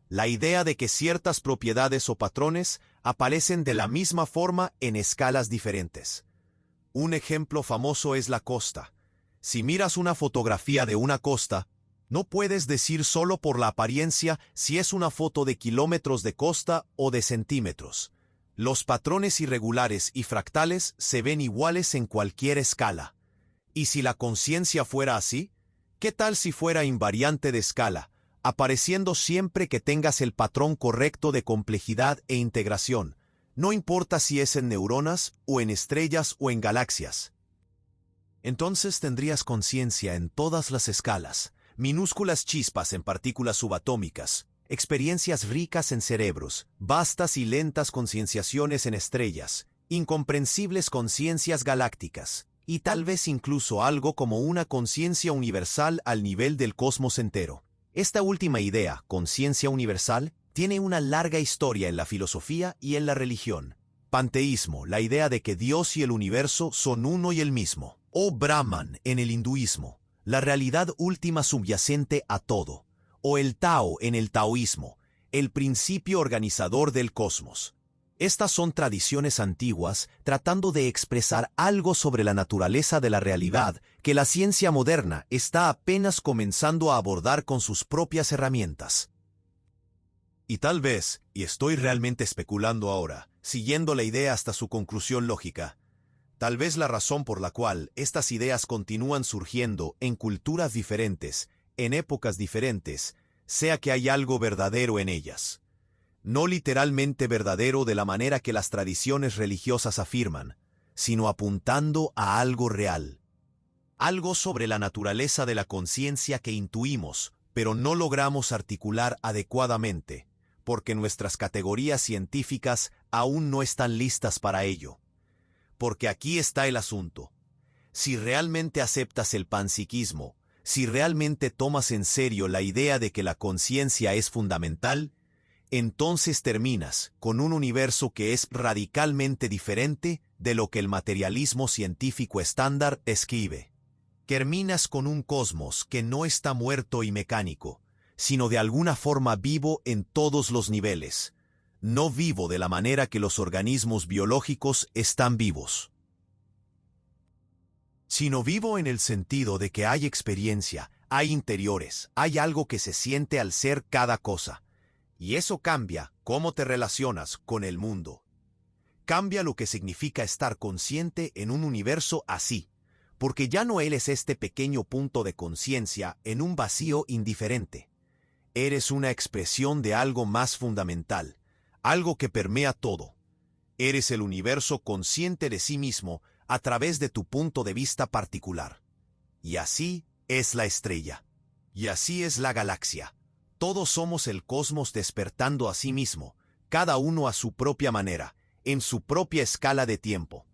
la idea de que ciertas propiedades o patrones aparecen de la misma forma en escalas diferentes. Un ejemplo famoso es la costa. Si miras una fotografía de una costa, no puedes decir solo por la apariencia si es una foto de kilómetros de costa o de centímetros. Los patrones irregulares y fractales se ven iguales en cualquier escala. ¿Y si la conciencia fuera así? ¿Qué tal si fuera invariante de escala, apareciendo siempre que tengas el patrón correcto de complejidad e integración? No importa si es en neuronas, o en estrellas, o en galaxias. Entonces tendrías conciencia en todas las escalas, minúsculas chispas en partículas subatómicas, experiencias ricas en cerebros, vastas y lentas concienciaciones en estrellas, incomprensibles conciencias galácticas, y tal vez incluso algo como una conciencia universal al nivel del cosmos entero. Esta última idea, conciencia universal, tiene una larga historia en la filosofía y en la religión. Panteísmo, la idea de que Dios y el universo son uno y el mismo. O Brahman en el hinduismo, la realidad última subyacente a todo. O el Tao en el taoísmo, el principio organizador del cosmos. Estas son tradiciones antiguas tratando de expresar algo sobre la naturaleza de la realidad que la ciencia moderna está apenas comenzando a abordar con sus propias herramientas. Y tal vez, y estoy realmente especulando ahora, siguiendo la idea hasta su conclusión lógica, tal vez la razón por la cual estas ideas continúan surgiendo en culturas diferentes, en épocas diferentes, sea que hay algo verdadero en ellas. No literalmente verdadero de la manera que las tradiciones religiosas afirman, sino apuntando a algo real. Algo sobre la naturaleza de la conciencia que intuimos, pero no logramos articular adecuadamente, porque nuestras categorías científicas aún no están listas para ello. Porque aquí está el asunto. Si realmente aceptas el panpsiquismo, si realmente tomas en serio la idea de que la conciencia es fundamental, entonces terminas con un universo que es radicalmente diferente de lo que el materialismo científico estándar describe. Terminas con un cosmos que no está muerto y mecánico, sino de alguna forma vivo en todos los niveles. No vivo de la manera que los organismos biológicos están vivos, sino vivo en el sentido de que hay experiencia, hay interiores, hay algo que se siente al ser cada cosa. Y eso cambia cómo te relacionas con el mundo. Cambia lo que significa estar consciente en un universo así, porque ya no eres este pequeño punto de conciencia en un vacío indiferente. Eres una expresión de algo más fundamental, algo que permea todo. Eres el universo consciente de sí mismo a través de tu punto de vista particular. Y así es la estrella. Y así es la galaxia. Todos somos el cosmos despertando a sí mismo, cada uno a su propia manera, en su propia escala de tiempo.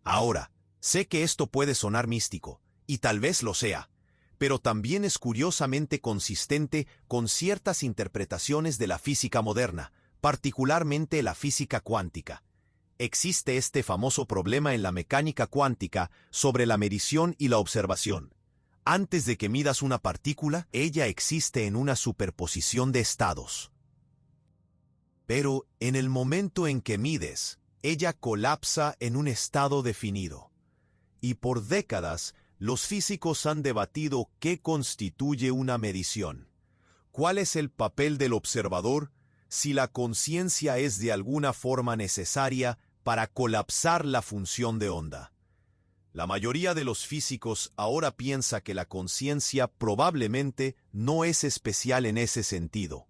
Ahora, sé que esto puede sonar místico, y tal vez lo sea, pero también es curiosamente consistente con ciertas interpretaciones de la física moderna, particularmente la física cuántica. Existe este famoso problema en la mecánica cuántica sobre la medición y la observación. Antes de que midas una partícula, ella existe en una superposición de estados. Pero en el momento en que mides, ella colapsa en un estado definido. Y por décadas, los físicos han debatido qué constituye una medición. ¿Cuál es el papel del observador si la conciencia es de alguna forma necesaria para colapsar la función de onda? La mayoría de los físicos ahora piensa que la conciencia probablemente no es especial en ese sentido.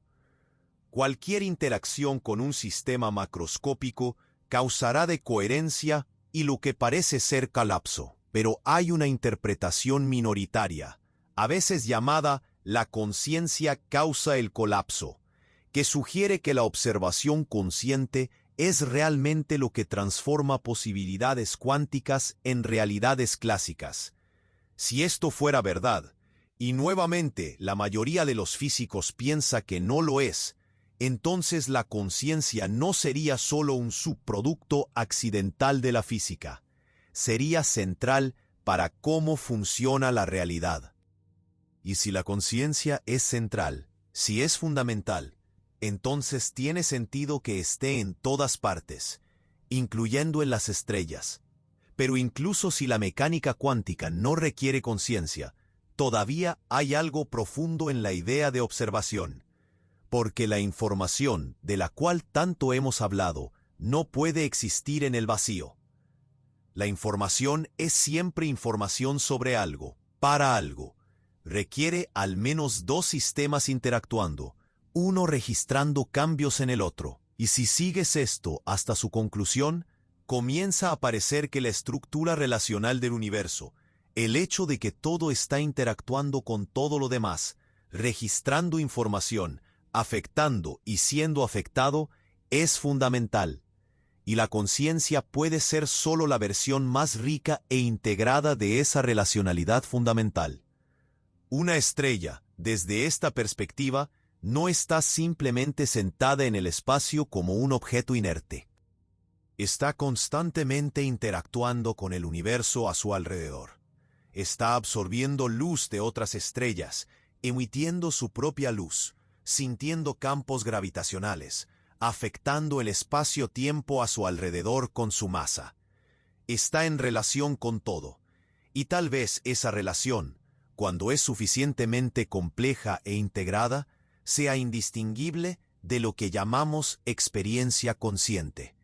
Cualquier interacción con un sistema macroscópico causará decoherencia y lo que parece ser colapso. Pero hay una interpretación minoritaria, a veces llamada la conciencia causa el colapso, que sugiere que la observación consciente es realmente lo que transforma posibilidades cuánticas en realidades clásicas. Si esto fuera verdad, y nuevamente la mayoría de los físicos piensa que no lo es, entonces la conciencia no sería solo un subproducto accidental de la física, sería central para cómo funciona la realidad. Y si la conciencia es central, si es fundamental, entonces tiene sentido que esté en todas partes, incluyendo en las estrellas. Pero incluso si la mecánica cuántica no requiere conciencia, todavía hay algo profundo en la idea de observación, porque la información de la cual tanto hemos hablado no puede existir en el vacío. La información es siempre información sobre algo, para algo. Requiere al menos dos sistemas interactuando, uno registrando cambios en el otro. Y si sigues esto hasta su conclusión, comienza a parecer que la estructura relacional del universo, el hecho de que todo está interactuando con todo lo demás, registrando información, afectando y siendo afectado, es fundamental. Y la conciencia puede ser solo la versión más rica e integrada de esa relacionalidad fundamental. Una estrella, desde esta perspectiva, no está simplemente sentada en el espacio como un objeto inerte. Está constantemente interactuando con el universo a su alrededor. Está absorbiendo luz de otras estrellas, emitiendo su propia luz, sintiendo campos gravitacionales, afectando el espacio-tiempo a su alrededor con su masa. Está en relación con todo, y tal vez esa relación, cuando es suficientemente compleja e integrada, sea indistinguible de lo que llamamos experiencia consciente.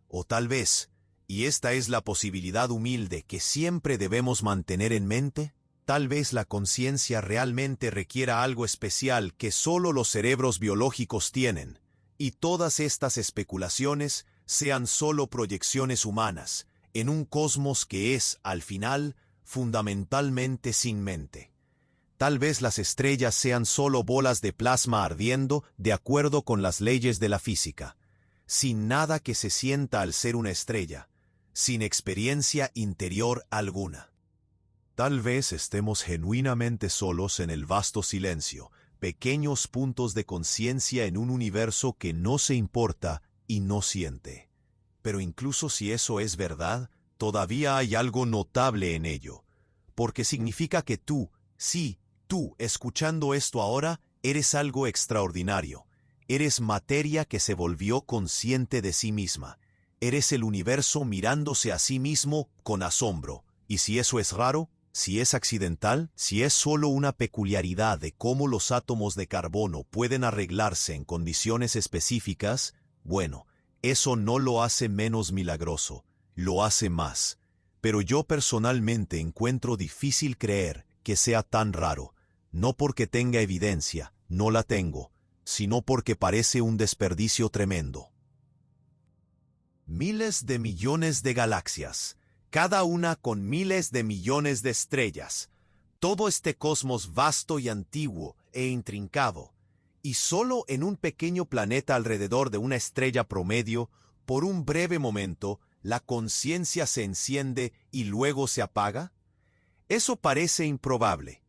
O tal vez, y esta es la posibilidad humilde que siempre debemos mantener en mente, tal vez la conciencia realmente requiera algo especial que solo los cerebros biológicos tienen, y todas estas especulaciones sean solo proyecciones humanas, en un cosmos que es, al final, fundamentalmente sin mente. Tal vez las estrellas sean solo bolas de plasma ardiendo de acuerdo con las leyes de la física, sin nada que se sienta al ser una estrella, sin experiencia interior alguna. Tal vez estemos genuinamente solos en el vasto silencio, pequeños puntos de conciencia en un universo que no se importa y no siente. Pero incluso si eso es verdad, todavía hay algo notable en ello, porque significa que tú, sí, tú, escuchando esto ahora, eres algo extraordinario. Eres materia que se volvió consciente de sí misma. Eres el universo mirándose a sí mismo con asombro. Y si eso es raro, si es accidental, si es solo una peculiaridad de cómo los átomos de carbono pueden arreglarse en condiciones específicas, bueno, eso no lo hace menos milagroso, lo hace más. Pero yo personalmente encuentro difícil creer que sea tan raro, no porque tenga evidencia, no la tengo, sino porque parece un desperdicio tremendo. Miles de millones de galaxias, cada una con miles de millones de estrellas, todo este cosmos vasto y antiguo e intrincado, y solo en un pequeño planeta alrededor de una estrella promedio, por un breve momento, la conciencia se enciende y luego se apaga? Eso parece improbable.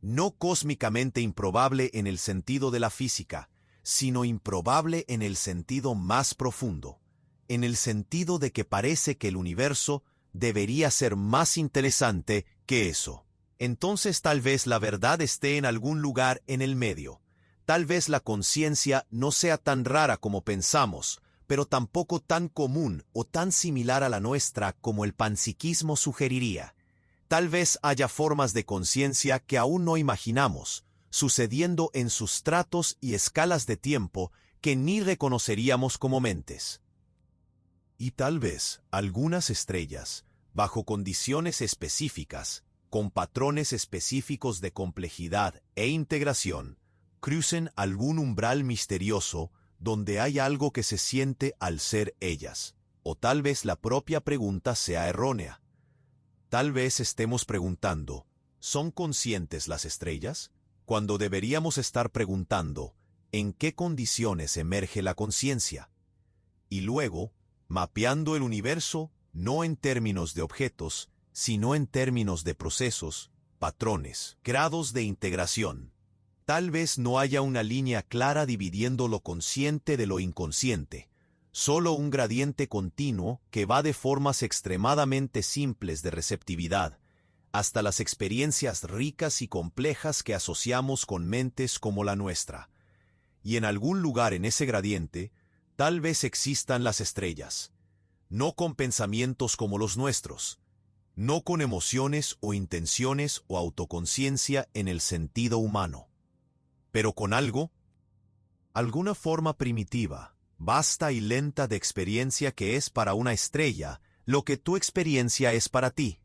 No cósmicamente improbable en el sentido de la física, sino improbable en el sentido más profundo, en el sentido de que parece que el universo debería ser más interesante que eso. Entonces tal vez la verdad esté en algún lugar en el medio. Tal vez la conciencia no sea tan rara como pensamos, pero tampoco tan común o tan similar a la nuestra como el panpsiquismo sugeriría. Tal vez haya formas de conciencia que aún no imaginamos, sucediendo en sustratos y escalas de tiempo que ni reconoceríamos como mentes. Y tal vez algunas estrellas, bajo condiciones específicas, con patrones específicos de complejidad e integración, crucen algún umbral misterioso donde hay algo que se siente al ser ellas. O tal vez la propia pregunta sea errónea. Tal vez estemos preguntando, ¿son conscientes las estrellas? Cuando deberíamos estar preguntando, ¿en qué condiciones emerge la conciencia? Y luego, mapeando el universo no en términos de objetos, sino en términos de procesos, patrones, grados de integración. Tal vez no haya una línea clara dividiendo lo consciente de lo inconsciente, solo un gradiente continuo que va de formas extremadamente simples de receptividad, hasta las experiencias ricas y complejas que asociamos con mentes como la nuestra. Y en algún lugar en ese gradiente, tal vez existan las estrellas, no con pensamientos como los nuestros, no con emociones o intenciones o autoconciencia en el sentido humano, pero con algo, alguna forma primitiva, vasta y lenta de experiencia que es para una estrella, lo que tu experiencia es para ti.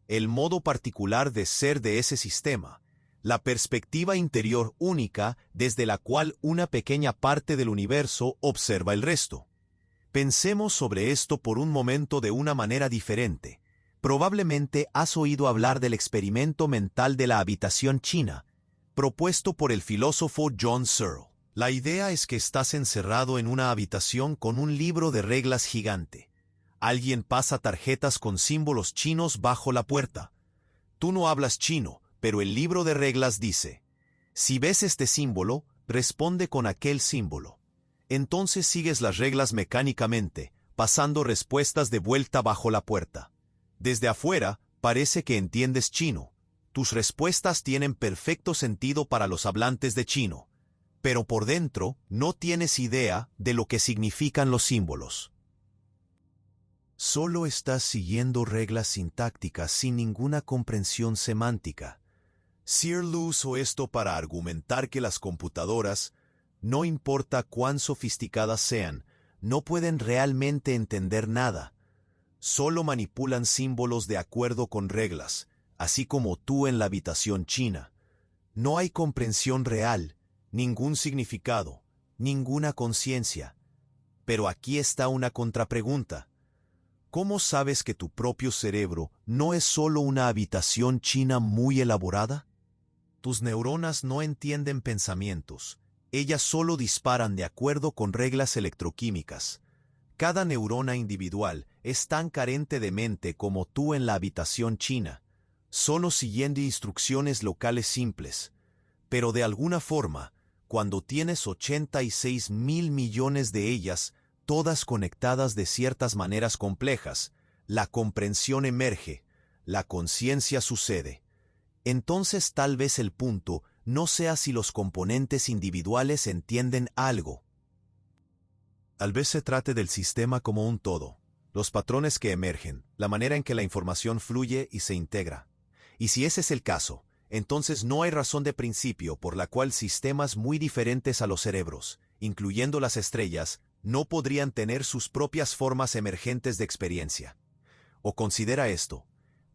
El modo particular de ser de ese sistema, la perspectiva interior única desde la cual una pequeña parte del universo observa el resto. Pensemos sobre esto por un momento de una manera diferente. Probablemente has oído hablar del experimento mental de la habitación china, propuesto por el filósofo John Searle. La idea es que estás encerrado en una habitación con un libro de reglas gigante. Alguien pasa tarjetas con símbolos chinos bajo la puerta. Tú no hablas chino, pero el libro de reglas dice: si ves este símbolo, responde con aquel símbolo. Entonces sigues las reglas mecánicamente, pasando respuestas de vuelta bajo la puerta. Desde afuera, parece que entiendes chino. Tus respuestas tienen perfecto sentido para los hablantes de chino. Pero por dentro, no tienes idea de lo que significan los símbolos. Solo estás siguiendo reglas sintácticas sin ninguna comprensión semántica. Searle usó esto para argumentar que las computadoras, no importa cuán sofisticadas sean, no pueden realmente entender nada. Solo manipulan símbolos de acuerdo con reglas, así como tú en la habitación china. No hay comprensión real, ningún significado, ninguna conciencia. Pero aquí está una contrapregunta. ¿Cómo sabes que tu propio cerebro no es solo una habitación china muy elaborada? Tus neuronas no entienden pensamientos. Ellas solo disparan de acuerdo con reglas electroquímicas. Cada neurona individual es tan carente de mente como tú en la habitación china, solo siguiendo instrucciones locales simples. Pero de alguna forma, cuando tienes 86.000 millones de ellas, todas conectadas de ciertas maneras complejas, la comprensión emerge, la conciencia sucede. Entonces tal vez el punto no sea si los componentes individuales entienden algo. Tal vez se trate del sistema como un todo, los patrones que emergen, la manera en que la información fluye y se integra. Y si ese es el caso, entonces no hay razón de principio por la cual sistemas muy diferentes a los cerebros, incluyendo las estrellas, no podrían tener sus propias formas emergentes de experiencia. O considera esto: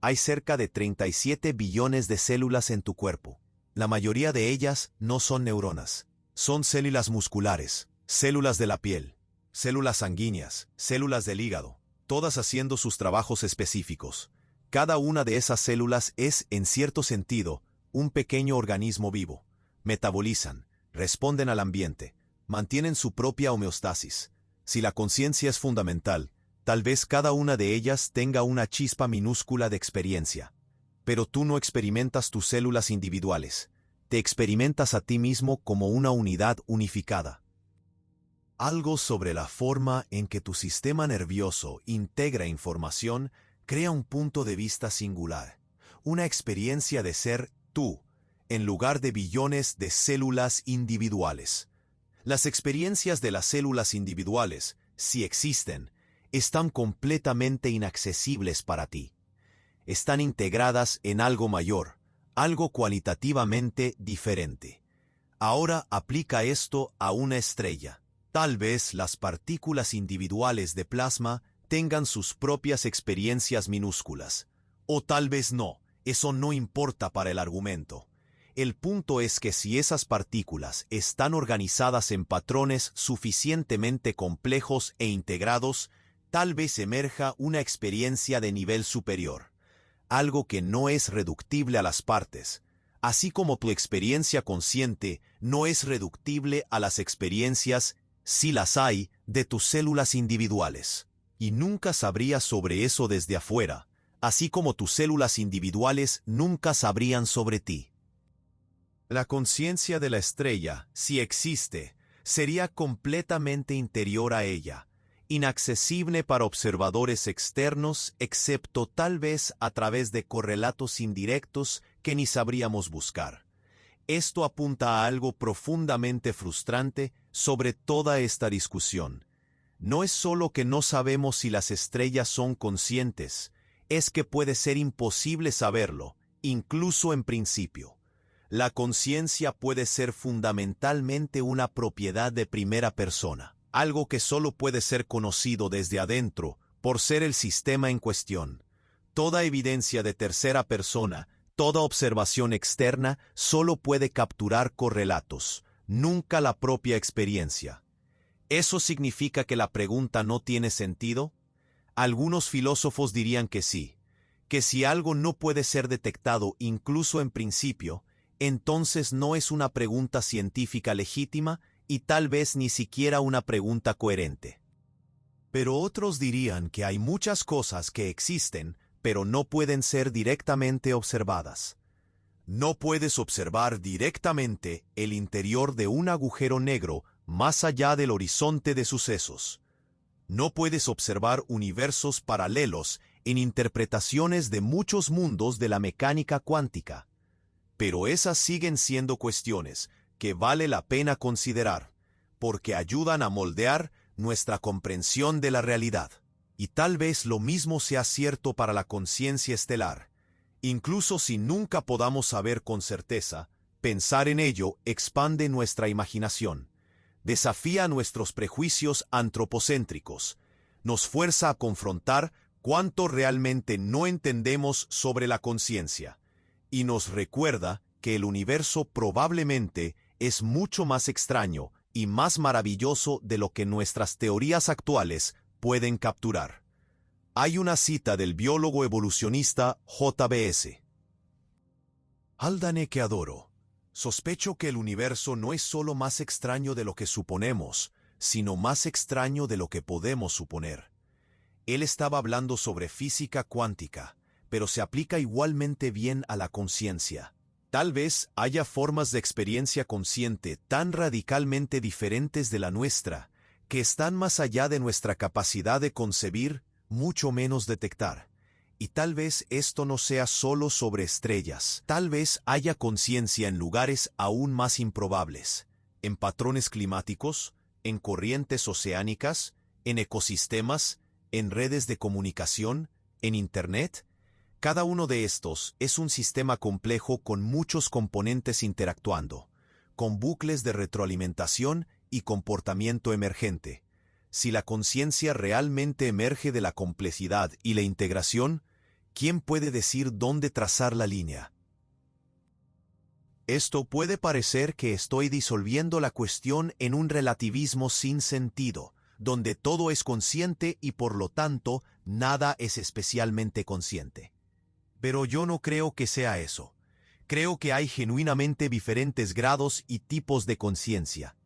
hay cerca de 37 billones de células en tu cuerpo. La mayoría de ellas no son neuronas. Son células musculares, células de la piel, células sanguíneas, células del hígado, todas haciendo sus trabajos específicos. Cada una de esas células es, en cierto sentido, un pequeño organismo vivo. Metabolizan, responden al ambiente, mantienen su propia homeostasis. Si la conciencia es fundamental, tal vez cada una de ellas tenga una chispa minúscula de experiencia. Pero tú no experimentas tus células individuales. Te experimentas a ti mismo como una unidad unificada. Algo sobre la forma en que tu sistema nervioso integra información crea un punto de vista singular, una experiencia de ser tú, en lugar de billones de células individuales. Las experiencias de las células individuales, si existen, están completamente inaccesibles para ti. Están integradas en algo mayor, algo cualitativamente diferente. Ahora aplica esto a una estrella. Tal vez las partículas individuales de plasma tengan sus propias experiencias minúsculas. O tal vez no, eso no importa para el argumento. El punto es que si esas partículas están organizadas en patrones suficientemente complejos e integrados, tal vez emerja una experiencia de nivel superior. Algo que no es reductible a las partes, así como tu experiencia consciente no es reductible a las experiencias, si las hay, de tus células individuales. Y nunca sabrías sobre eso desde afuera, así como tus células individuales nunca sabrían sobre ti. La conciencia de la estrella, si existe, sería completamente interior a ella, inaccesible para observadores externos, excepto tal vez a través de correlatos indirectos que ni sabríamos buscar. Esto apunta a algo profundamente frustrante sobre toda esta discusión. No es solo que no sabemos si las estrellas son conscientes, es que puede ser imposible saberlo, incluso en principio. La conciencia puede ser fundamentalmente una propiedad de primera persona. algo que solo puede ser conocido desde adentro por ser el sistema en cuestión. Toda evidencia de tercera persona, toda observación externa solo puede capturar correlatos, nunca la propia experiencia. ¿Eso significa que la pregunta no tiene sentido? Algunos filósofos dirían que sí, que si algo no puede ser detectado incluso en principio, entonces no es una pregunta científica legítima y tal vez ni siquiera una pregunta coherente. Pero otros dirían que hay muchas cosas que existen, pero no pueden ser directamente observadas. No puedes observar directamente el interior de un agujero negro más allá del horizonte de sucesos. No puedes observar universos paralelos en interpretaciones de muchos mundos de la mecánica cuántica. Pero esas siguen siendo cuestiones que vale la pena considerar, porque ayudan a moldear nuestra comprensión de la realidad. Y tal vez lo mismo sea cierto para la conciencia estelar. Incluso si nunca podamos saber con certeza, pensar en ello expande nuestra imaginación, desafía nuestros prejuicios antropocéntricos, nos fuerza a confrontar cuánto realmente no entendemos sobre la conciencia, y nos recuerda que el universo probablemente es mucho más extraño y más maravilloso de lo que nuestras teorías actuales pueden capturar. Hay una cita del biólogo evolucionista J.B.S. Haldane que adoro. Sospecho que el universo no es solo más extraño de lo que suponemos, sino más extraño de lo que podemos suponer. Él estaba hablando sobre física cuántica, pero se aplica igualmente bien a la conciencia. Tal vez haya formas de experiencia consciente tan radicalmente diferentes de la nuestra, que están más allá de nuestra capacidad de concebir, mucho menos detectar. Y tal vez esto no sea solo sobre estrellas. Tal vez haya conciencia en lugares aún más improbables, en patrones climáticos, en corrientes oceánicas, en ecosistemas, en redes de comunicación, en Internet. Cada uno de estos es un sistema complejo con muchos componentes interactuando, con bucles de retroalimentación y comportamiento emergente. Si la conciencia realmente emerge de la complejidad y la integración, ¿quién puede decir dónde trazar la línea? Esto puede parecer que estoy disolviendo la cuestión en un relativismo sin sentido, donde todo es consciente y por lo tanto nada es especialmente consciente. Pero yo no creo que sea eso. Creo que hay genuinamente diferentes grados y tipos de conciencia.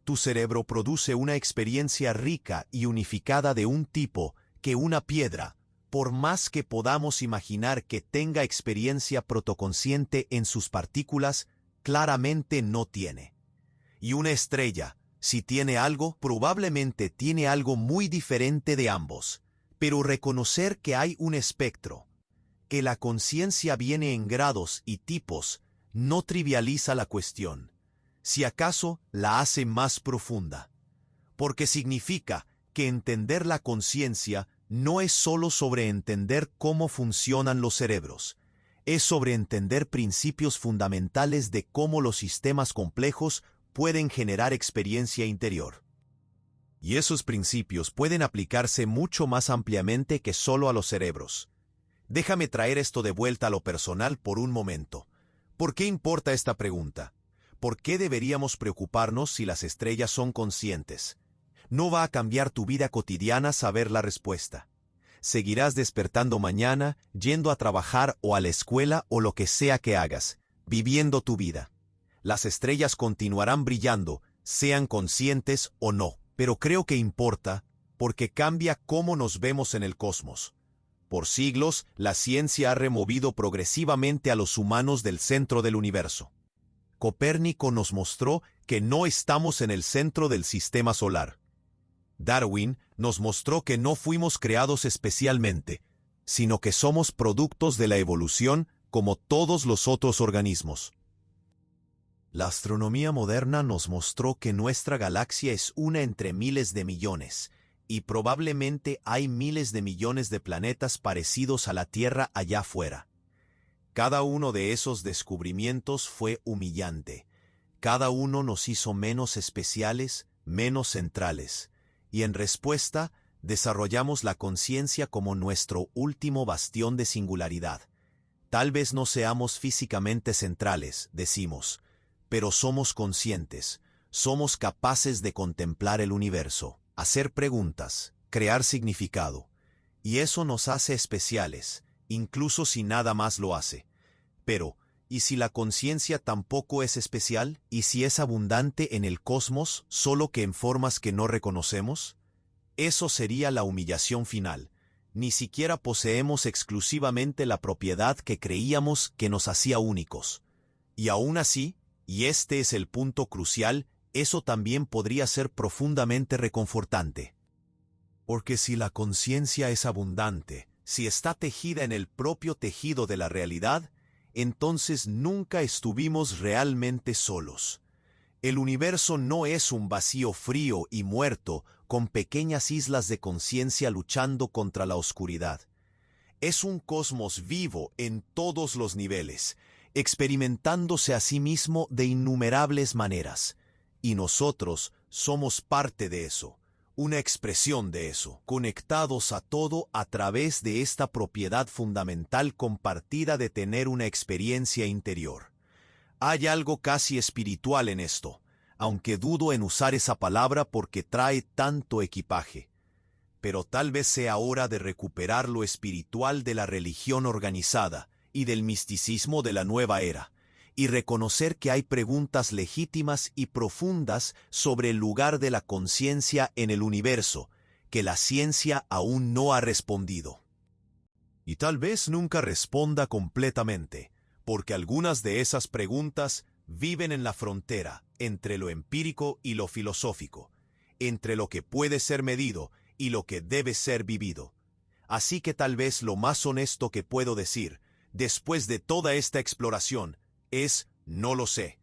Tu cerebro produce una experiencia rica y unificada de un tipo que una piedra, por más que podamos imaginar que tenga experiencia protoconsciente en sus partículas, claramente no tiene. Y una estrella, si tiene algo, probablemente tiene algo muy diferente de ambos. Pero reconocer que hay un espectro, que la conciencia viene en grados y tipos, no trivializa la cuestión. Si acaso la hace más profunda. Porque significa que entender la conciencia no es solo sobre entender cómo funcionan los cerebros, es sobre entender principios fundamentales de cómo los sistemas complejos pueden generar experiencia interior. Y esos principios pueden aplicarse mucho más ampliamente que solo a los cerebros. Déjame traer esto de vuelta a lo personal por un momento. ¿Por qué importa esta pregunta? ¿Por qué deberíamos preocuparnos si las estrellas son conscientes? No va a cambiar tu vida cotidiana saber la respuesta. Seguirás despertando mañana, yendo a trabajar o a la escuela o lo que sea que hagas, viviendo tu vida. Las estrellas continuarán brillando, sean conscientes o no. Pero creo que importa, porque cambia cómo nos vemos en el cosmos. Por siglos, la ciencia ha removido progresivamente a los humanos del centro del universo. Copérnico nos mostró que no estamos en el centro del sistema solar. Darwin nos mostró que no fuimos creados especialmente, sino que somos productos de la evolución como todos los otros organismos. La astronomía moderna nos mostró que nuestra galaxia es una entre miles de millones, y probablemente hay miles de millones de planetas parecidos a la Tierra allá afuera. Cada uno de esos descubrimientos fue humillante. Cada uno nos hizo menos especiales, menos centrales, y en respuesta desarrollamos la conciencia como nuestro último bastión de singularidad. Tal vez no seamos físicamente centrales, decimos, pero somos conscientes, somos capaces de contemplar el universo, hacer preguntas, crear significado, y eso nos hace especiales, incluso si nada más lo hace. Pero, ¿y si la conciencia tampoco es especial? ¿Y si es abundante en el cosmos, solo que en formas que no reconocemos? Eso sería la humillación final. Ni siquiera poseemos exclusivamente la propiedad que creíamos que nos hacía únicos. Y aún así, y este es el punto crucial, eso también podría ser profundamente reconfortante. Porque si la conciencia es abundante, si está tejida en el propio tejido de la realidad, entonces nunca estuvimos realmente solos. El universo no es un vacío frío y muerto con pequeñas islas de conciencia luchando contra la oscuridad. Es un cosmos vivo en todos los niveles, experimentándose a sí mismo de innumerables maneras. Y nosotros somos parte de eso, una expresión de eso, conectados a todo a través de esta propiedad fundamental compartida de tener una experiencia interior. Hay algo casi espiritual en esto, aunque dudo en usar esa palabra porque trae tanto equipaje. Pero tal vez sea hora de recuperar lo espiritual de la religión organizada y del misticismo de la nueva era, y reconocer que hay preguntas legítimas y profundas sobre el lugar de la conciencia en el universo, que la ciencia aún no ha respondido. Y tal vez nunca responda completamente, porque algunas de esas preguntas viven en la frontera entre lo empírico y lo filosófico, entre lo que puede ser medido y lo que debe ser vivido. Así que tal vez lo más honesto que puedo decir, después de toda esta exploración, es no lo sé.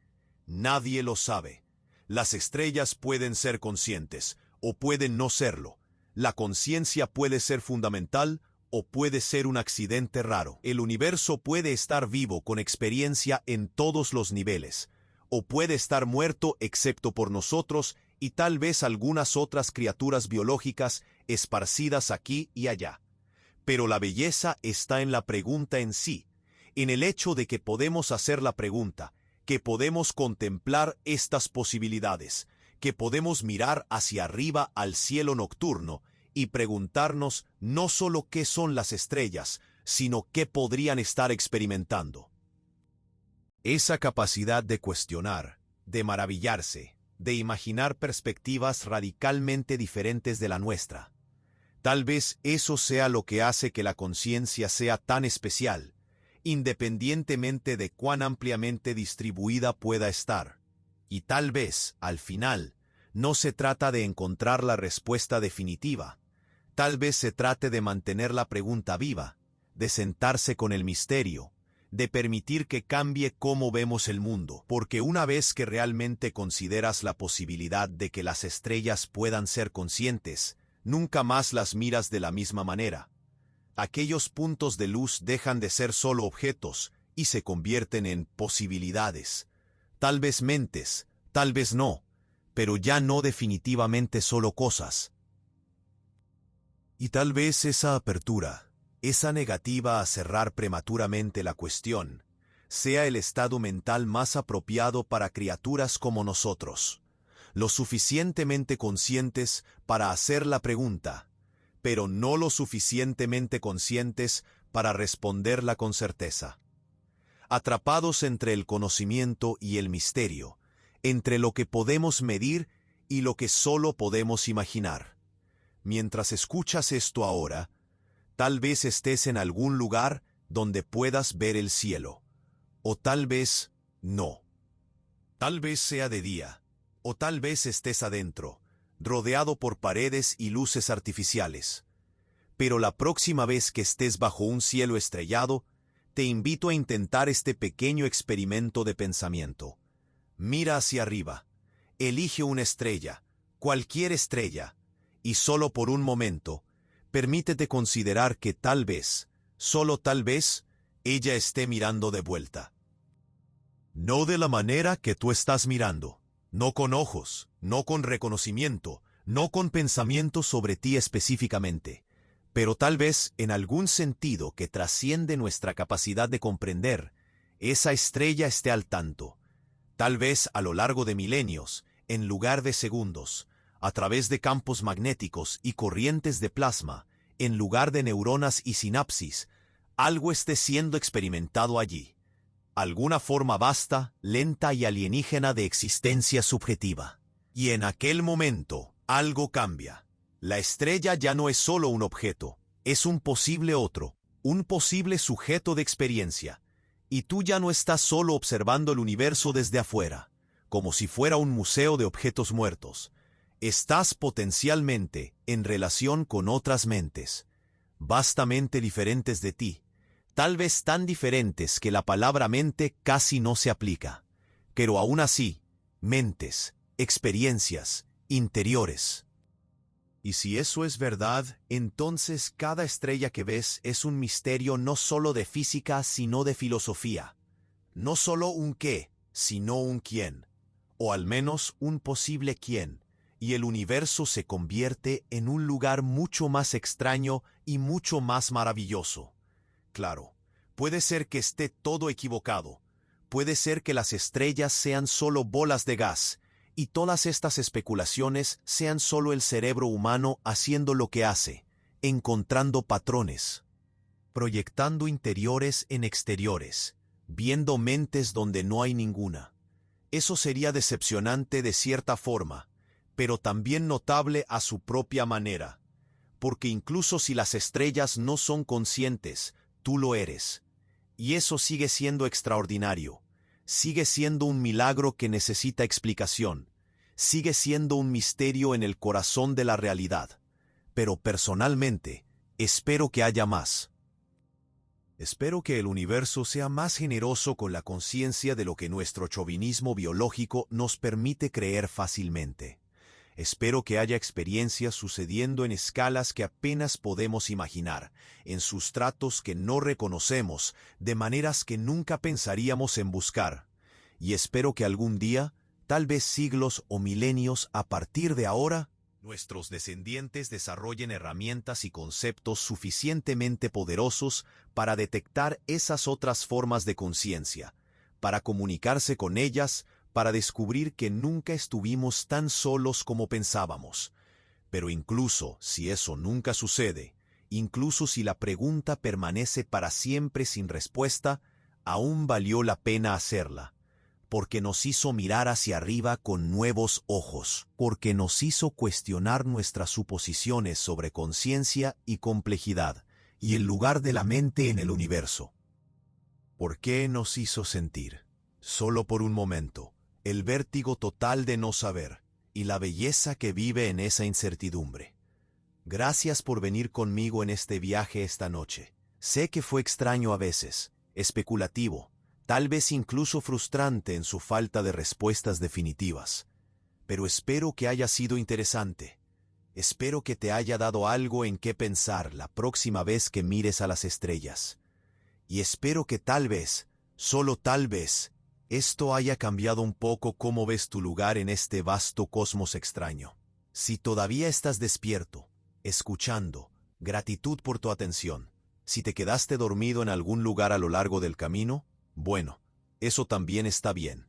Nadie lo sabe. Las estrellas pueden ser conscientes, o pueden no serlo. La conciencia puede ser fundamental, o puede ser un accidente raro. El universo puede estar vivo con experiencia en todos los niveles, o puede estar muerto excepto por nosotros y tal vez algunas otras criaturas biológicas esparcidas aquí y allá. Pero la belleza está en la pregunta en sí, en el hecho de que podemos hacer la pregunta, que podemos contemplar estas posibilidades, que podemos mirar hacia arriba al cielo nocturno y preguntarnos no solo qué son las estrellas, sino qué podrían estar experimentando. Esa capacidad de cuestionar, de maravillarse, de imaginar perspectivas radicalmente diferentes de la nuestra. Tal vez eso sea lo que hace que la conciencia sea tan especial, independientemente de cuán ampliamente distribuida pueda estar. Y tal vez, al final, no se trata de encontrar la respuesta definitiva. Tal vez se trate de mantener la pregunta viva, de sentarse con el misterio, de permitir que cambie cómo vemos el mundo, porque una vez que realmente consideras la posibilidad de que las estrellas puedan ser conscientes, nunca más las miras de la misma manera. Aquellos puntos de luz dejan de ser solo objetos y se convierten en posibilidades. Tal vez mentes, tal vez no, pero ya no definitivamente solo cosas. Y tal vez esa apertura, esa negativa a cerrar prematuramente la cuestión, sea el estado mental más apropiado para criaturas como nosotros, lo suficientemente conscientes para hacer la pregunta, pero no lo suficientemente conscientes para responderla con certeza. Atrapados entre el conocimiento y el misterio, entre lo que podemos medir y lo que solo podemos imaginar. Mientras escuchas esto ahora, tal vez estés en algún lugar donde puedas ver el cielo, o tal vez no. Tal vez sea de día, o tal vez estés adentro, rodeado por paredes y luces artificiales. Pero la próxima vez que estés bajo un cielo estrellado, te invito a intentar este pequeño experimento de pensamiento. Mira hacia arriba, elige una estrella, cualquier estrella, y solo por un momento, permítete considerar que tal vez, solo tal vez, ella esté mirando de vuelta. No de la manera que tú estás mirando, No con ojos, no con reconocimiento, no con pensamientos sobre ti específicamente, pero tal vez en algún sentido que trasciende nuestra capacidad de comprender, esa estrella esté al tanto. Tal vez a lo largo de milenios, en lugar de segundos, a través de campos magnéticos y corrientes de plasma, en lugar de neuronas y sinapsis, algo esté siendo experimentado allí. Alguna forma vasta, lenta y alienígena de existencia subjetiva. Y en aquel momento, algo cambia. La estrella ya no es solo un objeto, es un posible otro, un posible sujeto de experiencia. Y tú ya no estás solo observando el universo desde afuera, como si fuera un museo de objetos muertos. Estás potencialmente en relación con otras mentes, vastamente diferentes de ti, tal vez tan diferentes que la palabra mente casi no se aplica, pero aún así, mentes, experiencias, interiores. Y si eso es verdad, entonces cada estrella que ves es un misterio no solo de física, sino de filosofía. No solo un qué, sino un quién, o al menos un posible quién, y el universo se convierte en un lugar mucho más extraño y mucho más maravilloso. Claro, puede ser que esté todo equivocado. Puede ser que las estrellas sean solo bolas de gas, y todas estas especulaciones sean solo el cerebro humano haciendo lo que hace, encontrando patrones, proyectando interiores en exteriores, viendo mentes donde no hay ninguna. Eso sería decepcionante de cierta forma, pero también notable a su propia manera, porque incluso si las estrellas no son conscientes, tú lo eres. Y eso sigue siendo extraordinario. Sigue siendo un milagro que necesita explicación. Sigue siendo un misterio en el corazón de la realidad. Pero personalmente, espero que haya más. Espero que el universo sea más generoso con la conciencia de lo que nuestro chauvinismo biológico nos permite creer fácilmente. Espero que haya experiencias sucediendo en escalas que apenas podemos imaginar, en sustratos que no reconocemos, de maneras que nunca pensaríamos en buscar. Y espero que algún día, tal vez siglos o milenios a partir de ahora, nuestros descendientes desarrollen herramientas y conceptos suficientemente poderosos para detectar esas otras formas de conciencia, para comunicarse con ellas, para descubrir que nunca estuvimos tan solos como pensábamos. Pero incluso si eso nunca sucede, incluso si la pregunta permanece para siempre sin respuesta, aún valió la pena hacerla, porque nos hizo mirar hacia arriba con nuevos ojos, porque nos hizo cuestionar nuestras suposiciones sobre conciencia y complejidad, y el lugar de la mente en el universo. ¿Por qué nos hizo sentir, solo por un momento, el vértigo total de no saber y la belleza que vive en esa incertidumbre? Gracias por venir conmigo en este viaje esta noche. Sé que fue extraño a veces, especulativo, tal vez incluso frustrante en su falta de respuestas definitivas. Pero espero que haya sido interesante. Espero que te haya dado algo en qué pensar la próxima vez que mires a las estrellas. Y espero que tal vez, solo tal vez, esto haya cambiado un poco cómo ves tu lugar en este vasto cosmos extraño. Si todavía estás despierto, escuchando, gratitud por tu atención. Si te quedaste dormido en algún lugar a lo largo del camino, bueno, eso también está bien.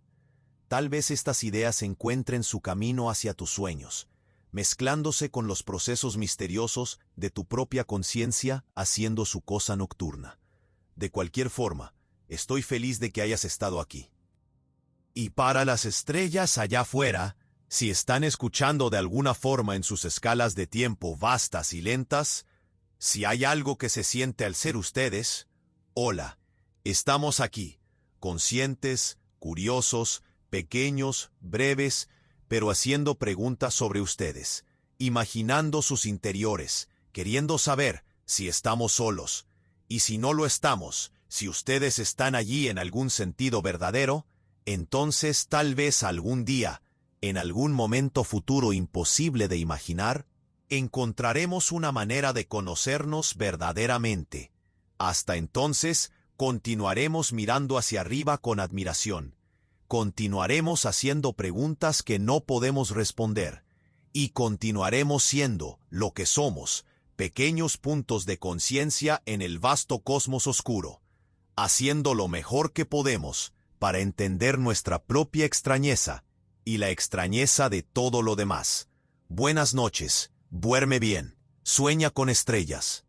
Tal vez estas ideas encuentren su camino hacia tus sueños, mezclándose con los procesos misteriosos de tu propia conciencia haciendo su cosa nocturna. De cualquier forma, estoy feliz de que hayas estado aquí. Y para las estrellas allá afuera, si están escuchando de alguna forma en sus escalas de tiempo vastas y lentas, si hay algo que se siente al ser ustedes, hola, estamos aquí, conscientes, curiosos, pequeños, breves, pero haciendo preguntas sobre ustedes, imaginando sus interiores, queriendo saber si estamos solos, y si no lo estamos, si ustedes están allí en algún sentido verdadero, entonces tal vez algún día, en algún momento futuro imposible de imaginar, encontraremos una manera de conocernos verdaderamente. Hasta entonces, continuaremos mirando hacia arriba con admiración, continuaremos haciendo preguntas que no podemos responder, y continuaremos siendo lo que somos, pequeños puntos de conciencia en el vasto cosmos oscuro, haciendo lo mejor que podemos para entender nuestra propia extrañeza y la extrañeza de todo lo demás. Buenas noches, duerme bien, sueña con estrellas.